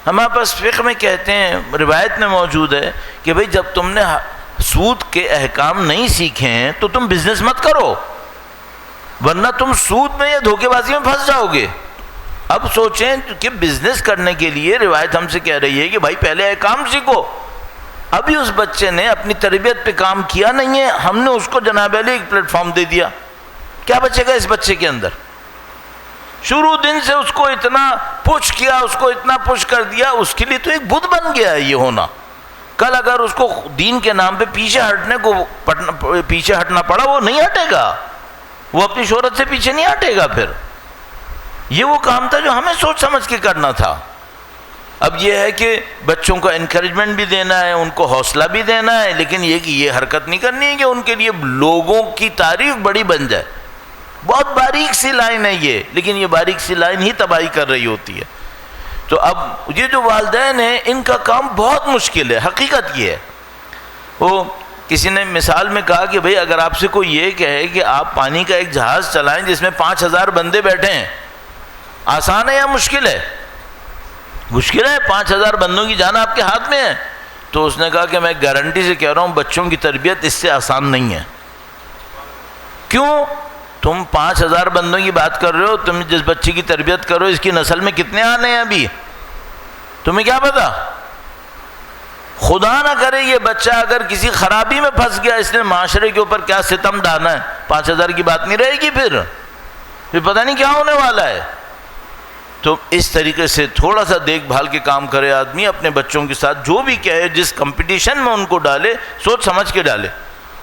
ہمارے پاس فقہ میں کہتے ہیں، روایت میں موجود ہے کہ بھئی جب تم نے سود کے احکام نہیں سیکھے ہیں تو تم بزنس مت کرو، ورنہ تم سود میں یا دھوکے بازی میں پھنس جاؤ گے۔ اب سوچیں کہ بزنس کرنے کے لیے روایت ہم سے کہہ رہی ہے کہ بھائی پہلے کام سیکھو. ابھی اس بچے نے اپنی تربیت پہ کام کیا نہیں ہے, ہم نے اس کو جناب علی ایک پلیٹ فارم دے دیا. کیا بچے گا اس بچے کے اندر؟ شروع دن سے اس کو اتنا پش کیا, اس کو اتنا پش کر دیا, اس کے لیے تو ایک بت بن گیا ہے یہ ہونا. کل اگر اس کو دین کے نام پہ پیچھے ہٹنا پڑا, وہ نہیں ہٹے گا, وہ اپنی شہرت سے پیچھے نہیں ہٹے گا. پھر یہ وہ کام تھا جو ہمیں سوچ سمجھ کے کرنا تھا. اب یہ ہے کہ بچوں کو انکریجمنٹ بھی دینا ہے, ان کو حوصلہ بھی دینا ہے, لیکن یہ کہ یہ حرکت نہیں کرنی ہے کہ ان کے لیے لوگوں کی تعریف بڑی بن جائے. بہت باریک سی لائن ہے یہ, لیکن یہ باریک سی لائن ہی تباہی کر رہی ہوتی ہے. تو اب یہ جو والدین ہیں ان کا کام بہت مشکل ہے. حقیقت یہ ہے, وہ کسی نے مثال میں کہا کہ بھئی اگر آپ سے کوئی یہ کہے کہ آپ پانی کا ایک جہاز چلائیں جس میں 5000 بندے بیٹھے ہیں, آسان ہے یا مشکل ہے؟ مشکل ہے. 5000 بندوں کی جان آپ کے ہاتھ میں ہے. تو اس نے کہا کہ میں گارنٹی سے کہہ رہا ہوں بچوں کی تربیت اس سے آسان نہیں ہے. کیوں؟ تم 5000 بندوں کی بات کر رہے ہو, تم جس بچے کی تربیت کرو اس کی نسل میں کتنے آنے ہیں ابھی تمہیں کیا پتا؟ خدا نہ کرے یہ بچہ اگر کسی خرابی میں پھنس گیا, اس نے معاشرے کے اوپر کیا ستم ڈانا ہے. 5000 کی بات نہیں رہے گی, پھر پتہ نہیں کیا ہونے والا ہے. تو اس طریقے سے تھوڑا سا دیکھ بھال کے کام کرے آدمی اپنے بچوں کے ساتھ. جو بھی کہے, جس کمپٹیشن میں ان کو ڈالے, سوچ سمجھ کے ڈالے.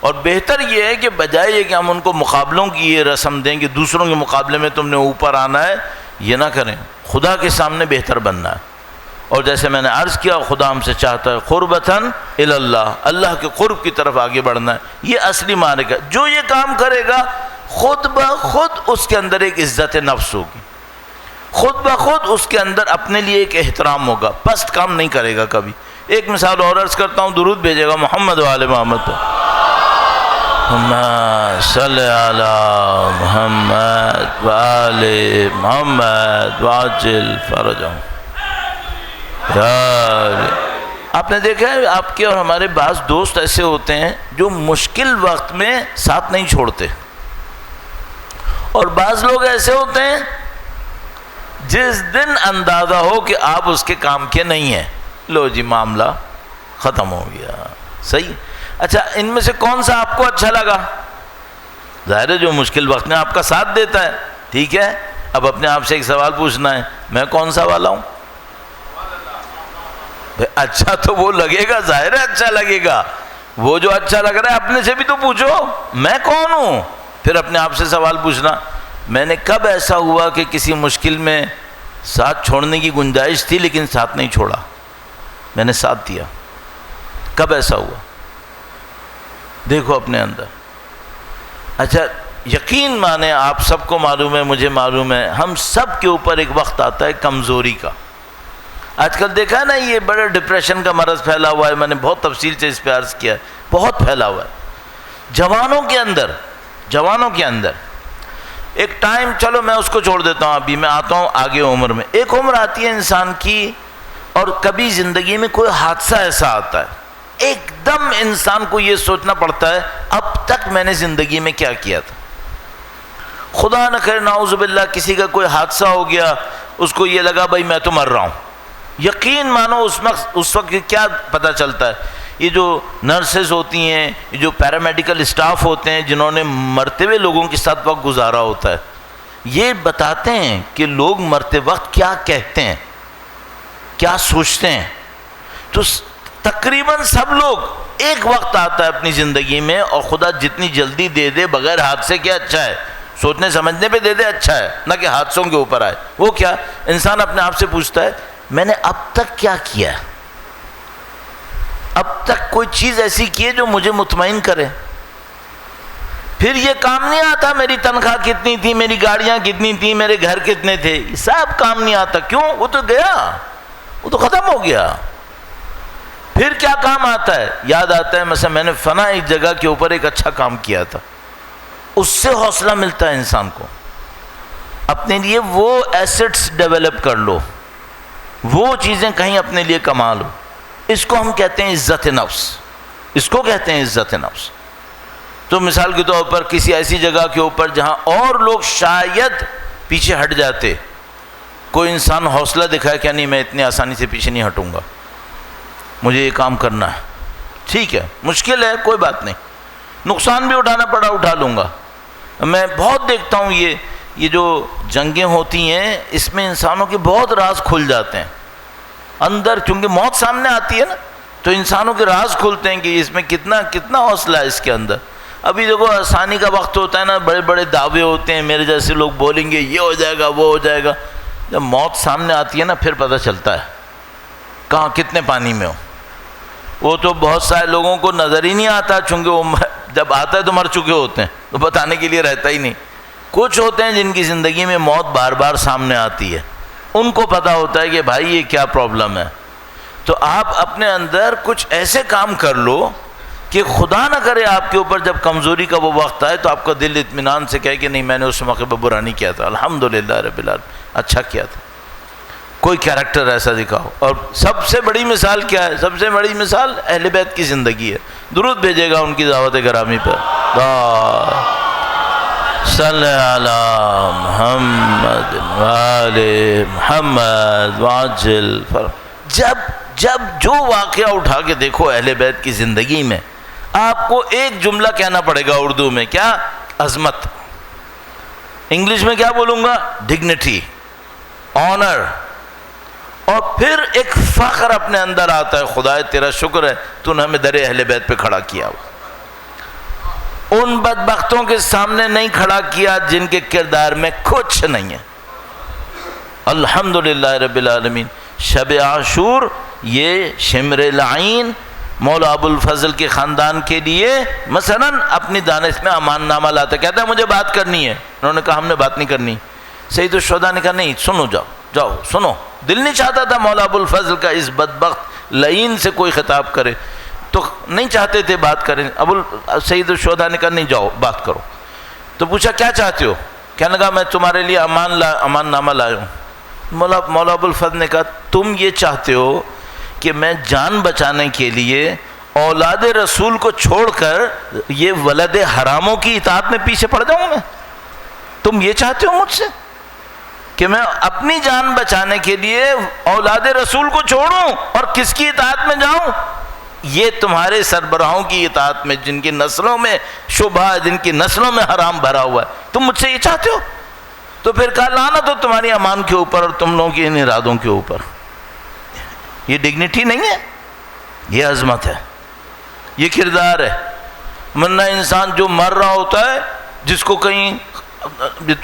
اور بہتر یہ ہے کہ بجائے یہ کہ ہم ان کو مقابلوں کی یہ رسم دیں کہ دوسروں کے مقابلے میں تم نے اوپر آنا ہے, یہ نہ کریں. خدا کے سامنے بہتر بننا ہے. اور جیسے میں نے عرض کیا, خدا ہم سے چاہتا ہے قربتاً الی اللہ, اللہ کے قرب کی طرف آگے بڑھنا ہے. یہ اصلی معنی کا. جو یہ کام کرے گا خود بخود اس کے اندر ایک عزت نفس ہوگی, خود بخود اس کے اندر اپنے لیے ایک احترام ہوگا, پست کام نہیں کرے گا کبھی. ایک مثال اور عرض کرتا ہوں, درود بھیجے گا محمد و آل محمد. اللہم صلی علی محمد و آل محمد وعجل فرجہم. آپ نے دیکھا ہے آپ کے اور ہمارے بعض دوست ایسے ہوتے ہیں جو مشکل وقت میں ساتھ نہیں چھوڑتے, اور بعض لوگ ایسے ہوتے ہیں جس دن اندازہ ہو کہ آپ اس کے کام کے نہیں ہیں, لو جی معاملہ ختم ہو گیا. صحیح. اچھا, ان میں سے کون سا آپ کو اچھا لگا؟ ظاہر ہے جو مشکل وقت میں آپ کا ساتھ دیتا ہے. ٹھیک ہے, اب اپنے آپ سے ایک سوال پوچھنا ہے, میں کون سا والا ہوں؟ اچھا تو وہ لگے گا, ظاہر ہے اچھا لگے گا. وہ جو اچھا لگ رہا ہے اپنے سے بھی تو پوچھو, میں کون ہوں. پھر اپنے آپ سے سوال پوچھنا, میں نے کب ایسا ہوا کہ کسی مشکل میں ساتھ چھوڑنے کی گنجائش تھی لیکن ساتھ نہیں چھوڑا, میں نے ساتھ دیا؟ کب ایسا ہوا؟ دیکھو اپنے اندر. اچھا, یقین مانے آپ سب کو معلوم ہے, مجھے معلوم ہے, ہم سب کے اوپر ایک وقت آتا ہے کمزوری کا. آج کل دیکھا نا یہ بڑے ڈپریشن کا مرض پھیلا ہوا ہے, میں نے بہت تفصیل سے اس پہ عرض کیا ہے, بہت پھیلا ہوا ہے جوانوں کے اندر. ایک ٹائم, چلو میں اس کو چھوڑ دیتا ہوں, ابھی میں آتا ہوں آگے عمر میں. ایک عمر آتی ہے انسان کی, اور کبھی زندگی میں کوئی حادثہ ایسا آتا ہے, ایک دم انسان کو یہ سوچنا پڑتا ہے اب تک میں نے زندگی میں کیا کیا تھا. خدا نہ کرے نعوذ باللہ کسی کا کوئی حادثہ ہو گیا, اس کو یہ لگا بھائی میں تو مر رہا ہوں. یقین مانو اس وقت کیا پتہ چلتا ہے, یہ جو نرسز ہوتی ہیں, یہ جو پیرامیڈیکل اسٹاف ہوتے ہیں جنہوں نے مرتے ہوئے لوگوں کے ساتھ وقت گزارا ہوتا ہے, یہ بتاتے ہیں کہ لوگ مرتے وقت کیا کہتے ہیں, کیا سوچتے ہیں. تو تقریباً سب لوگ, ایک وقت آتا ہے اپنی زندگی میں, اور خدا جتنی جلدی دے دے بغیر حادثے کے اچھا ہے, سوچنے سمجھنے پہ دے دے اچھا ہے, نہ کہ حادثوں کے اوپر آئے. وہ کیا, انسان اپنے آپ سے پوچھتا ہے میں نے اب تک کیا کیا, اب تک کوئی چیز ایسی کی ہے جو مجھے مطمئن کرے. پھر یہ کام نہیں آتا میری تنخواہ کتنی تھی, میری گاڑیاں کتنی تھیں, میرے گھر کتنے تھے, یہ سب کام نہیں آتا. کیوں؟ وہ تو گیا, وہ تو ختم ہو گیا. پھر کیا کام آتا ہے؟ یاد آتا ہے مثلا میں نے فنا ایک جگہ کے اوپر ایک اچھا کام کیا تھا, اس سے حوصلہ ملتا ہے انسان کو. اپنے لیے وہ ایسٹس ڈیولپ کر لو, وہ چیزیں کہیں اپنے لیے کما لو. اس کو ہم کہتے ہیں عزت نفس, اس کو کہتے ہیں عزت نفس. تو مثال کے طور پر کسی ایسی جگہ کے اوپر جہاں اور لوگ شاید پیچھے ہٹ جاتے, کوئی انسان حوصلہ دکھائے کہ نہیں میں اتنی آسانی سے پیچھے نہیں ہٹوں گا، مجھے یہ کام کرنا ہے، ٹھیک ہے مشکل ہے کوئی بات نہیں، نقصان بھی اٹھانا پڑا اٹھا لوں گا۔ میں بہت دیکھتا ہوں یہ جو جنگیں ہوتی ہیں اس میں انسانوں کے بہت راز کھل جاتے ہیں اندر، چونکہ موت سامنے آتی ہے نا تو انسانوں کے راز کھلتے ہیں کہ اس میں کتنا حوصلہ ہے اس کے اندر۔ ابھی دیکھو آسانی کا وقت ہوتا ہے نا، بڑے بڑے دعوے ہوتے ہیں، میرے جیسے لوگ بولیں گے یہ ہو جائے گا وہ ہو جائے گا، جب موت سامنے آتی ہے نا پھر پتہ چلتا ہے کہاں کتنے پانی میں ہو۔ وہ تو بہت سارے لوگوں کو نظر ہی نہیں آتا، چونکہ وہ جب آتا ہے تو مر چکے ہوتے ہیں تو بتانے کے لیے رہتا ہی نہیں۔ کچھ ہوتے ہیں جن کی زندگی میں موت بار بار سامنے آتی ہے، ان کو پتہ ہوتا ہے کہ بھائی یہ کیا پرابلم ہے۔ تو آپ اپنے اندر کچھ ایسے کام کر لو کہ خدا نہ کرے آپ کے اوپر جب کمزوری کا وہ وقت آئے تو آپ کا دل اطمینان سے کہے کہ نہیں میں نے اس موقع پہ برا نہیں کیا تھا، الحمدللہ رب العالمین اچھا کیا تھا۔ کوئی کیریکٹر ایسا دکھاؤ۔ اور سب سے بڑی مثال کیا ہے؟ سب سے بڑی مثال اہل بیت کی زندگی ہے۔ درود بھیجے گا ان کی دعوت گرامی پر، صلی علی محمد وآل محمد وعجل جب جو واقعہ اٹھا کے دیکھو اہل بیت کی زندگی میں، آپ کو ایک جملہ کہنا پڑے گا اردو میں، کیا؟ عظمت۔ انگلش میں کیا بولوں گا؟ ڈگنیٹی، آنر، اور پھر ایک فخر اپنے اندر آتا ہے، خدائے تیرا شکر ہے تو نے ہمیں در اہل بیت پہ کھڑا کیا، ان بدبختوں کے سامنے نہیں کھڑا کیا جن کے کردار میں کچھ نہیں ہے۔ الحمدللہ رب العالمین۔ شب عاشور یہ شمر العین مولا ابو الفضل کے خاندان کے لیے مثلا اپنی دانش میں امان نامہ لاتا، کہتا ہے مجھے بات کرنی ہے، انہوں نے کہا ہم نے بات نہیں کرنی۔ سید الشہداء نے کہا نہیں سنو، جاؤ سنو۔ دل نہیں چاہتا تھا مولا ابو الفضل کا اس بدبخت لعین سے کوئی خطاب کرے، تو نہیں چاہتے تھے بات کریں۔ سید الشہداء نے کہا نہیں جاؤ بات کرو۔ تو پوچھا کیا چاہتے ہو؟ کہنے لگا میں تمہارے لیے امان نامہ لایا ہوں۔ مولا ابو الفضل نے کہا تم یہ چاہتے ہو کہ میں جان بچانے کے لیے اولاد رسول کو چھوڑ کر یہ ولد حراموں کی اطاعت میں پیچھے پڑ جاؤں میں؟ تم یہ چاہتے ہو مجھ سے کہ میں اپنی جان بچانے کے لیے اولاد رسول کو چھوڑوں اور کس کی اطاعت میں جاؤں؟ یہ تمہارے سربراہوں کی اطاعت میں، جن کی نسلوں میں شبہ ہے، جن کی نسلوں میں حرام بھرا ہوا ہے، تم مجھ سے یہ چاہتے ہو؟ تو پھر کہا لعنت ہو تمہاری امان کے اوپر اور تم لوگوں کے ان ارادوں کے اوپر۔ یہ ڈگنیٹی نہیں ہے، یہ عظمت ہے، یہ کردار ہے۔ ورنہ انسان جو مر رہا ہوتا ہے، جس کو کہیں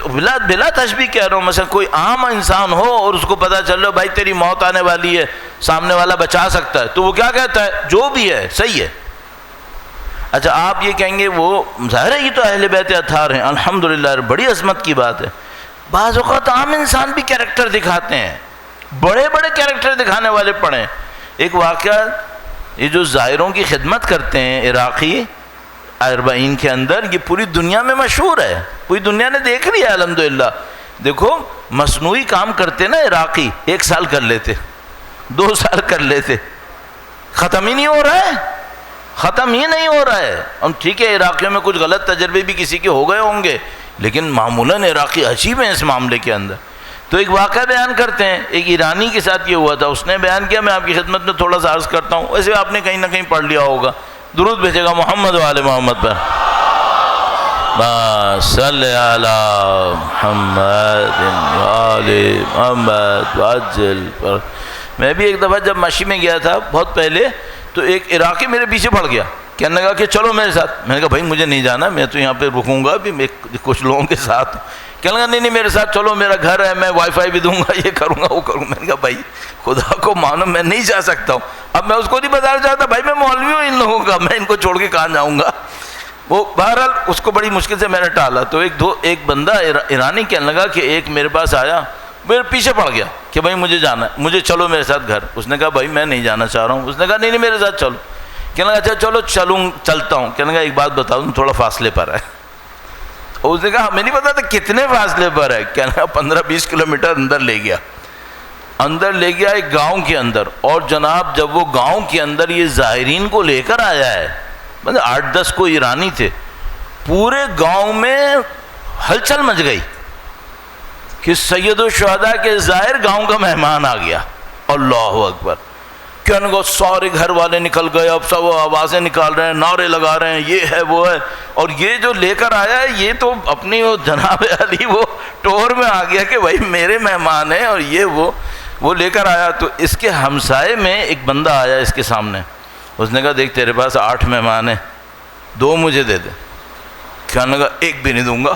بلا تشبیہ کہہ رہا ہوں، مثلا کوئی عام انسان ہو اور اس کو پتہ چل رہا بھائی تیری موت آنے والی ہے، سامنے والا بچا سکتا ہے، تو وہ کیا کہتا ہے؟ جو بھی ہے صحیح ہے۔ اچھا آپ یہ کہیں گے وہ ظاہر ہے یہ تو اہل بیت اطہار ہیں، الحمدللہ بڑی عظمت کی بات ہے۔ بعض اوقات عام انسان بھی کیریکٹر دکھاتے ہیں، بڑے بڑے کیریکٹر دکھانے والے پڑھیں۔ ایک واقعہ، یہ جو زائروں کی خدمت کرتے ہیں عراقی اربعین کے اندر، یہ پوری دنیا میں مشہور ہے، پوری دنیا نے دیکھ لیا الحمدللہ۔ دیکھو مصنوعی کام کرتے نا عراقی، 1 سال کر لیتے، 2 سال کر لیتے، ختم ہی نہیں ہو رہا ہے، ختم ہی نہیں ہو رہا ہے۔ ہم ٹھیک ہے عراقیوں میں کچھ غلط تجربے بھی کسی کے ہو گئے ہوں گے، لیکن معمولاً عراقی عجیب ہیں اس معاملے کے اندر۔ تو ایک واقعہ بیان کرتے ہیں، ایک ایرانی کے ساتھ یہ ہوا تھا، اس نے بیان کیا، میں آپ کی خدمت میں تھوڑا سا عرض کرتا ہوں، ویسے آپ نے کہیں نہ کہیں پڑھ لیا ہوگا، درود بھیجے گا محمد وآل محمد پر، صلی علی محمد وآل محمد وعجل پر۔ میں بھی ایک دفعہ جب مشی میں گیا تھا بہت پہلے، تو ایک عراقی میرے پیچھے پڑ گیا، کہنے لگا کہ چلو میرے ساتھ۔ میں نے کہا بھائی مجھے نہیں جانا، میں تو یہاں پہ رکوں گا بھی، میں کچھ لوگوں کے ساتھ۔ کہنے لگا نہیں میرے ساتھ چلو، میرا گھر ہے، میں وائی فائی بھی دوں گا، یہ کروں گا وہ کروں گا۔ میں نے کہا بھائی خدا کو مانو میں نہیں جا سکتا ہوں۔ اب میں اس کو نہیں بتانا چاہتا بھائی میں مولوی ہوں ان لوگوں کا، میں ان کو چھوڑ کے کہاں جاؤں گا۔ وہ بہرحال اس کو بڑی مشکل سے میں نے ٹالا۔ تو ایک بندہ ایرانی کہنے لگا کہ ایک میرے پاس آیا، میرے پیچھے پڑ گیا کہ بھائی مجھے جانا ہے، مجھے چلو میرے ساتھ گھر۔ اس نے کہا بھائی میں نہیں جانا چاہ رہا ہوں۔ اس نے کہا نہیں میرے ساتھ چلو۔ کہنے لگا اچھا چلو چلتا ہوں۔ کہنے لگا ایک بات بتا دوں، تھوڑا فاصلے پر ہے۔ اس نے کہا ہمیں نہیں پتا تھا کتنے فاصلے پر ہے۔ کہنے لگا 15-20 کلومیٹر اندر لے گیا ایک گاؤں کے اندر۔ اور جناب جب وہ گاؤں کے اندر یہ زائرین کو لے کر آیا ہے، مطلب 8-10 کو ایرانی تھے، پورے گاؤں میں ہلچل مچ گئی کہ سید الشہداء کے ظاہر گاؤں کا مہمان آ گیا. اللہ اکبر. کہنے کو سارے گھر والے نکل گئے، اب سب آوازیں نکال رہے ہیں، نعرے لگا رہے ہیں، یہ ہے وہ ہے. اور یہ جو لے کر آیا ہے یہ تو اپنی وہ جناب علی وہ ٹور میں آ گیا کہ بھائی میرے مہمان ہیں، اور یہ وہ لے کر آیا. تو اس کے ہمسائے میں ایک بندہ آیا اس کے سامنے. اس نے کہا دیکھ تیرے پاس 8 مہمان ہیں، 2 مجھے دے دے. کہنے لگا ایک بھی نہیں دوں گا،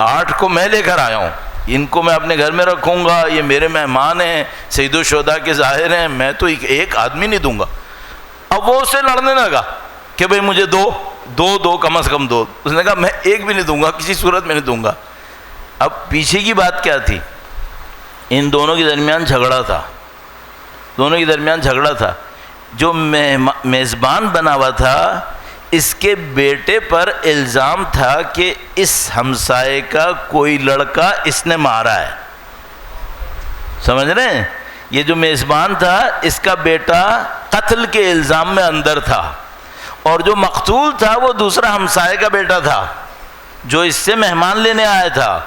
8 کو میں لے کر آیا ہوں، ان کو میں اپنے گھر میں رکھوں گا، یہ میرے مہمان ہیں، سید الشہداء کے ظاہر ہیں، میں تو ایک آدمی نہیں دوں گا. اب وہ اس سے لڑنے لگا کہ بھئی مجھے دو کم از کم 2. اس نے کہا میں ایک بھی نہیں دوں گا، کسی صورت میں نہیں دوں گا. اب پیچھے کی بات کیا تھی؟ ان دونوں کے درمیان جھگڑا تھا. جو میزبان بنا ہوا تھا اس کے بیٹے پر الزام تھا کہ اس ہمسائے کا کوئی لڑکا اس نے مارا ہے. سمجھ رہے ہیں؟ یہ جو میزبان تھا اس کا بیٹا قتل کے الزام میں اندر تھا، اور جو مقتول تھا وہ دوسرا ہمسائے کا بیٹا تھا جو اس سے مہمان لینے آیا تھا.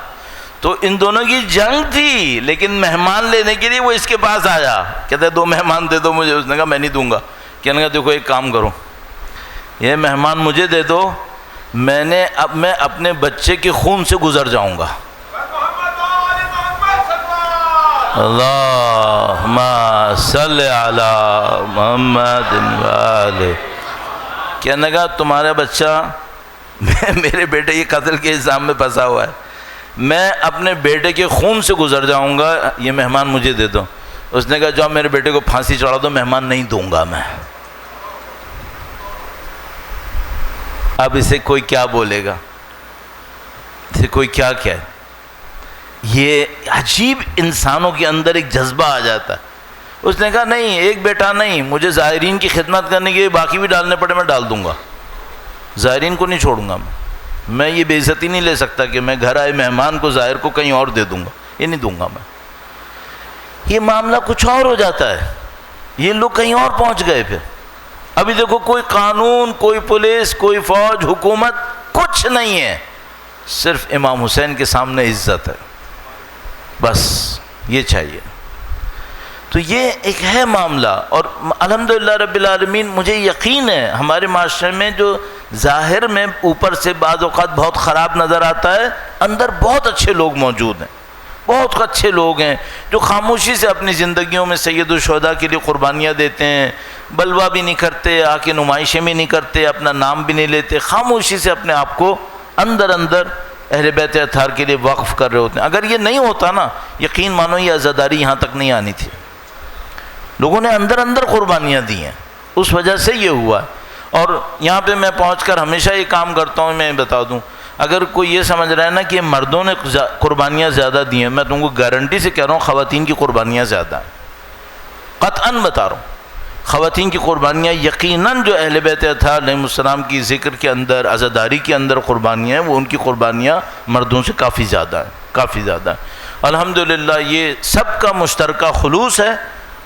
تو ان دونوں کی جنگ تھی، لیکن مہمان لینے کے لیے وہ اس کے پاس آیا، کہتا ہے 2 مہمان دے دو مجھے. اس نے کہا میں نہیں دوں گا. کہنے لگا دیکھو ایک کام کرو، یہ مہمان مجھے دے دو، میں اپنے بچے کے خون سے گزر جاؤں گا. اللہم صلی علی محمد وآلہ. کہنے لگا تمہارا بچہ میرے بیٹے کے قتل کے الزام میں پھنسا ہوا ہے، میں اپنے بیٹے کے خون سے گزر جاؤں گا، یہ مہمان مجھے دے دو. اس نے کہا جاؤ میرے بیٹے کو پھانسی چڑھا دو، مہمان نہیں دوں گا میں. اب اسے کوئی کیا بولے گا، اسے کوئی کیا کہے؟ یہ عجیب انسانوں کے اندر ایک جذبہ آ جاتا ہے. اس نے کہا نہیں، ایک بیٹا نہیں، مجھے زائرین کی خدمت کرنے کے لیے باقی بھی ڈالنے پڑے میں ڈال دوں گا، زائرین کو نہیں چھوڑوں گا. میں یہ بے عزتی نہیں لے سکتا کہ میں گھر آئے مہمان کو ظاہر کو کہیں اور دے دوں گا، یہ نہیں دوں گا میں. یہ معاملہ کچھ اور ہو جاتا ہے، یہ لوگ کہیں اور پہنچ گئے. پھر ابھی دیکھو کوئی قانون، کوئی پولیس، کوئی فوج، حکومت کچھ نہیں ہے، صرف امام حسین کے سامنے عزت ہے، بس یہ چاہیے. تو یہ ایک ہے معاملہ. اور الحمدللہ رب العالمین مجھے یقین ہے ہمارے معاشرے میں جو ظاہر میں اوپر سے بعض اوقات بہت خراب نظر آتا ہے، اندر بہت اچھے لوگ موجود ہیں، بہت اچھے لوگ ہیں جو خاموشی سے اپنی زندگیوں میں سید الشہداء کے لیے قربانیاں دیتے ہیں، بلوا بھی نہیں کرتے، آ کے نمائشیں بھی نہیں کرتے، اپنا نام بھی نہیں لیتے، خاموشی سے اپنے آپ کو اندر اہل بیت اطہار کے لیے وقف کر رہے ہوتے ہیں. اگر یہ نہیں ہوتا نا، یقین مانو یہ عزاداری یہاں تک نہیں آنی تھی. لوگوں نے اندر قربانیاں دی ہیں، اس وجہ سے یہ ہوا ہے. اور یہاں پہ میں پہنچ کر ہمیشہ یہ کام کرتا ہوں. میں بتا دوں، اگر کوئی یہ سمجھ رہا ہے نا کہ مردوں نے قربانیاں زیادہ دی ہیں، میں تم کو گارنٹی سے کہہ رہا ہوں خواتین کی قربانیاں زیادہ ہیں، قطعاً بتا رہا ہوں. خواتین کی قربانیاں یقیناً جو اہل بیت اطہار علیہ السلام کی ذکر کے اندر، عزاداری کے اندر قربانیاں ہیں، وہ ان کی قربانیاں مردوں سے کافی زیادہ ہیں، کافی زیادہ ہیں. الحمدللہ یہ سب کا مشترکہ خلوص ہے،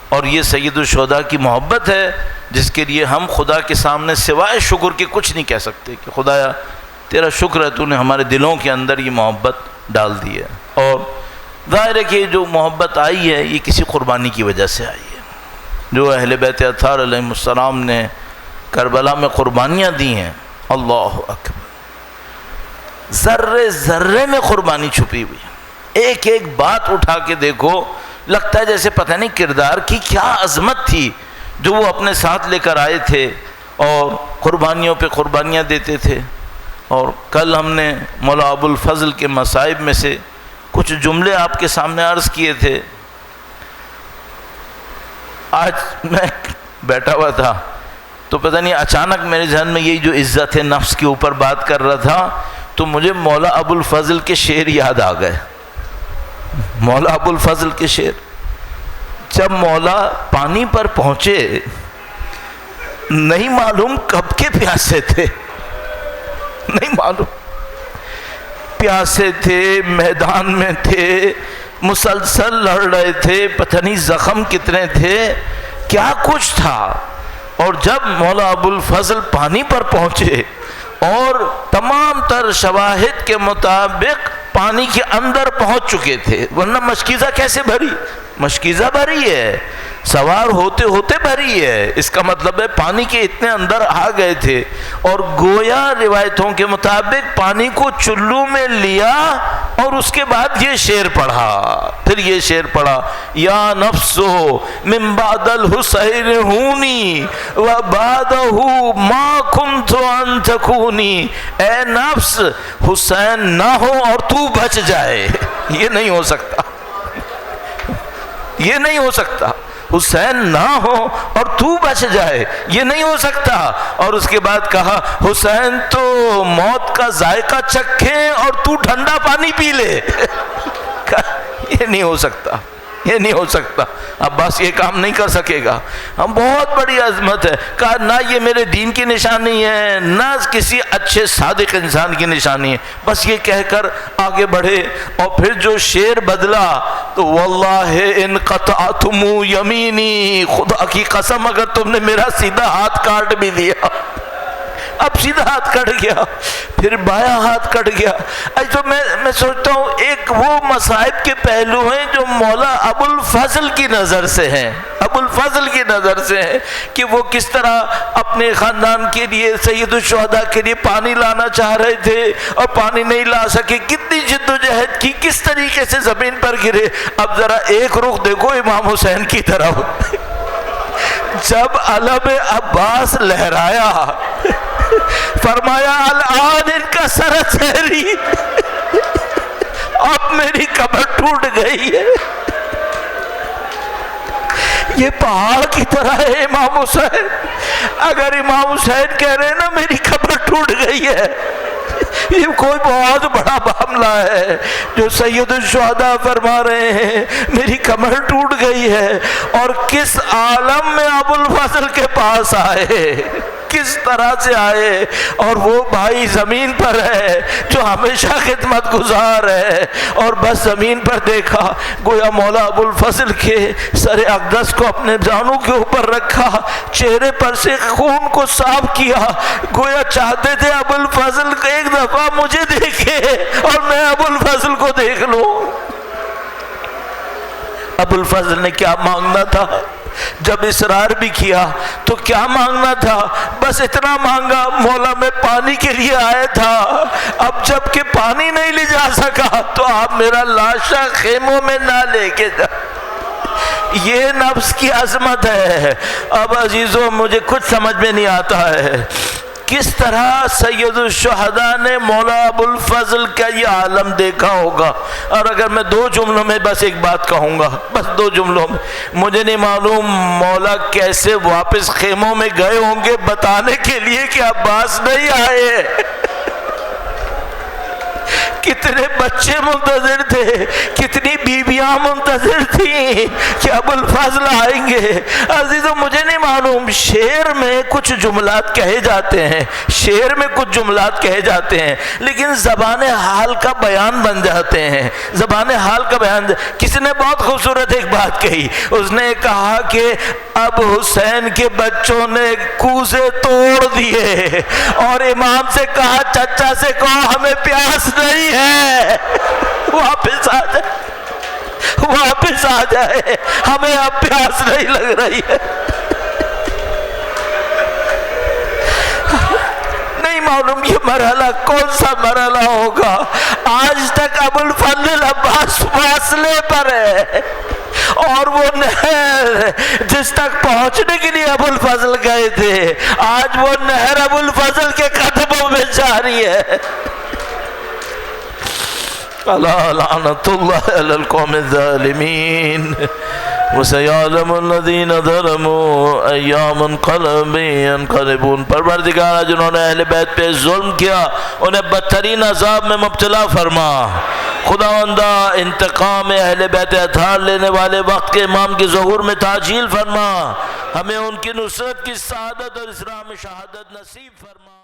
اور یہ سید الشہداء کی محبت ہے جس کے لیے ہم خدا کے سامنے سوائے شکر کے کچھ نہیں کہہ سکتے کہ خدایا تیرا شکر ہے، تو نے ہمارے دلوں کے اندر یہ محبت ڈال دی ہے. اور ظاہر ہے کہ جو محبت آئی ہے یہ کسی قربانی کی وجہ سے آئی ہے. جو اہل بیت اطہار علیہ السلام نے کربلا میں قربانیاں دی ہیں، اللہ اکبر، ذرے ذرے میں قربانی چھپی ہوئی ہے. ایک ایک بات اٹھا کے دیکھو، لگتا ہے جیسے پتہ نہیں کردار کی کیا عظمت تھی جو وہ اپنے ساتھ لے کر آئے تھے، اور قربانیوں پہ قربانیاں دیتے تھے. اور کل ہم نے مولا ابو الفضل کے مصائب میں سے کچھ جملے آپ کے سامنے عرض کیے تھے. آج میں بیٹھا ہوا تھا تو پتہ نہیں اچانک میرے ذہن میں یہی جو عزت نفس کے اوپر بات کر رہا تھا تو مجھے مولا ابو الفضل کے شعر یاد آ گئے. مولا ابو الفضل کے شعر، جب مولا پانی پر پہنچے نہیں معلوم کب کے پیاسے تھے، نہیں معلوم پیاسے تھے، میدان میں تھے، مسلسل لڑ رہے تھے، پتہ نہیں زخم کتنے تھے، کیا کچھ تھا. اور جب مولا ابو الفضل پانی پر پہنچے اور تمام تر شواہد کے مطابق پانی کے اندر پہنچ چکے تھے، ورنہ مشکیزہ کیسے بھری؟ مشکیزہ بھری ہے، سوار ہوتے ہوتے بھری ہے، اس کا مطلب ہے پانی کے اتنے اندر آ گئے تھے، اور گویا روایتوں کے مطابق پانی کو چلو میں لیا اور اس کے بعد یہ شعر پڑھا، پھر یہ شعر پڑھا، یا نفسو من بعد الحسین ہونی وبعدہ ما کنت ان تکونی، اے نفس حسین نہ ہو اور تو بچ جائے، یہ نہیں ہو سکتا، یہ نہیں ہو سکتا، حسین نہ ہو اور تو بچ جائے، یہ نہیں ہو سکتا۔ اور اس کے بعد کہا حسین تو موت کا ذائقہ چکھے اور تو ٹھنڈا پانی پی لے، یہ نہیں ہو سکتا، یہ نہیں ہو سکتا، عباس یہ کام نہیں کر سکے گا، ہم بہت بڑی عظمت ہے۔ کہا نہ یہ میرے دین کی نشانی ہے، نہ کسی اچھے صادق انسان کی نشانی ہے، بس یہ کہہ کر آگے بڑھے، اور پھر جو شعر بدلا تو واللہ ان قطعتم یمینی، خدا کی قسم اگر تم نے میرا سیدھا ہاتھ کاٹ بھی دیا، اب سیدھا ہاتھ کٹ گیا، پھر بایاں ہاتھ کٹ گیا۔ تو میں سوچتا ہوں ایک وہ مصائب کے پہلو ہیں جو مولا ابو الفضل کی نظر سے ہیں، ابو الفضل کی نظر سے ہیں، کہ وہ کس طرح اپنے خاندان کے لیے سید الشہداء کے لیے پانی لانا چاہ رہے تھے اور پانی نہیں لا سکے، کتنی جد و جہد کی، کس طریقے سے زمین پر گرے۔ اب ذرا ایک رخ دیکھو امام حسین کی طرف، جب علم عباس لہرایا فرمایا الآن ان کا سرسری، اب میری کمر ٹوٹ گئی ہے، یہ پہاڑ کی طرح ہے امام حسین۔ اگر امام حسین کہہ رہے ہیں نا میری کمر ٹوٹ گئی ہے، یہ کوئی بہت بڑا معاملہ ہے۔ جو سید الشہداء فرما رہے ہیں میری کمر ٹوٹ گئی ہے، اور کس عالم میں ابو الفضل کے پاس آئے، کس طرح سے آئے، اور وہ بھائی زمین پر ہے جو ہمیشہ خدمت گزار ہے، اور بس زمین پر دیکھا، گویا مولا ابو الفضل کے سر اقدس کو اپنے جانوں کے اوپر رکھا، چہرے پر سے خون کو صاف کیا، گویا چاہتے تھے ابو الفضل کو ایک دفعہ مجھے دیکھے اور میں ابو الفضل کو دیکھ لوں۔ ابو الفضل نے کیا مانگنا تھا؟ جب اصرار بھی کیا تو کیا مانگنا تھا؟ بس اتنا مانگا، مولا میں پانی کے لیے آیا تھا، اب جب کہ پانی نہیں لے جا سکا تو آپ میرا لاشا خیموں میں نہ لے کے جا۔ یہ نفس کی عظمت ہے۔ اب عزیزوں مجھے کچھ سمجھ میں نہیں آتا ہے کس طرح سید الشہداء نے مولا ابو الفضل کا یہ عالم دیکھا ہوگا۔ اور اگر میں دو جملوں میں بس ایک بات کہوں گا، بس دو جملوں میں، مجھے نہیں معلوم مولا کیسے واپس خیموں میں گئے ہوں گے بتانے کے لیے کہ عباس نہیں آئے۔ کتنے بچے منتظر تھے، کتنی بیویاں منتظر تھیں کہ ابو الفضل آئیں گے۔ عزیزوں مجھے نہیں معلوم، شعر میں کچھ جملات کہے جاتے ہیں، شعر میں کچھ جملات کہے جاتے ہیں، لیکن زبان حال کا بیان بن جاتے ہیں، زبان حال کا بیان۔ کسی نے بہت خوبصورت ایک بات کہی، اس نے کہا کہ اب حسین کے بچوں نے کوزے توڑ دیے اور امام سے کہا چچا سے کہو ہمیں پیاس نہیں ہے، واپس آ جائے، واپس آ جائے، ہمیں اب پیاس نہیں لگ رہی ہے۔ نہیں معلوم یہ مرحلہ کون سا مرحلہ ہوگا۔ آج تک ابو الفضل عباس فاصلے پر ہے، اور وہ نہر جس تک پہنچنے کے لیے ابو الفضل گئے تھے، آج وہ نہر ابو الفضل کے قدموں میں جاری ہے۔ الا لعنت اللہ علی القوم الظالمین وسیعلم الذین ظلموا ای منقلب ینقلبون۔ پروردگارا جنہوں نے اہل بیت پہ ظلم کیا انہیں بدترین عذاب میں مبتلا فرما۔ خداوندہ انتقام اہل بیت اطہار لینے والے وقت کے امام کے ظہور میں تعجیل فرما، ہمیں ان کی نصرت کی سعادت اور اسراء میں شہادت نصیب فرما۔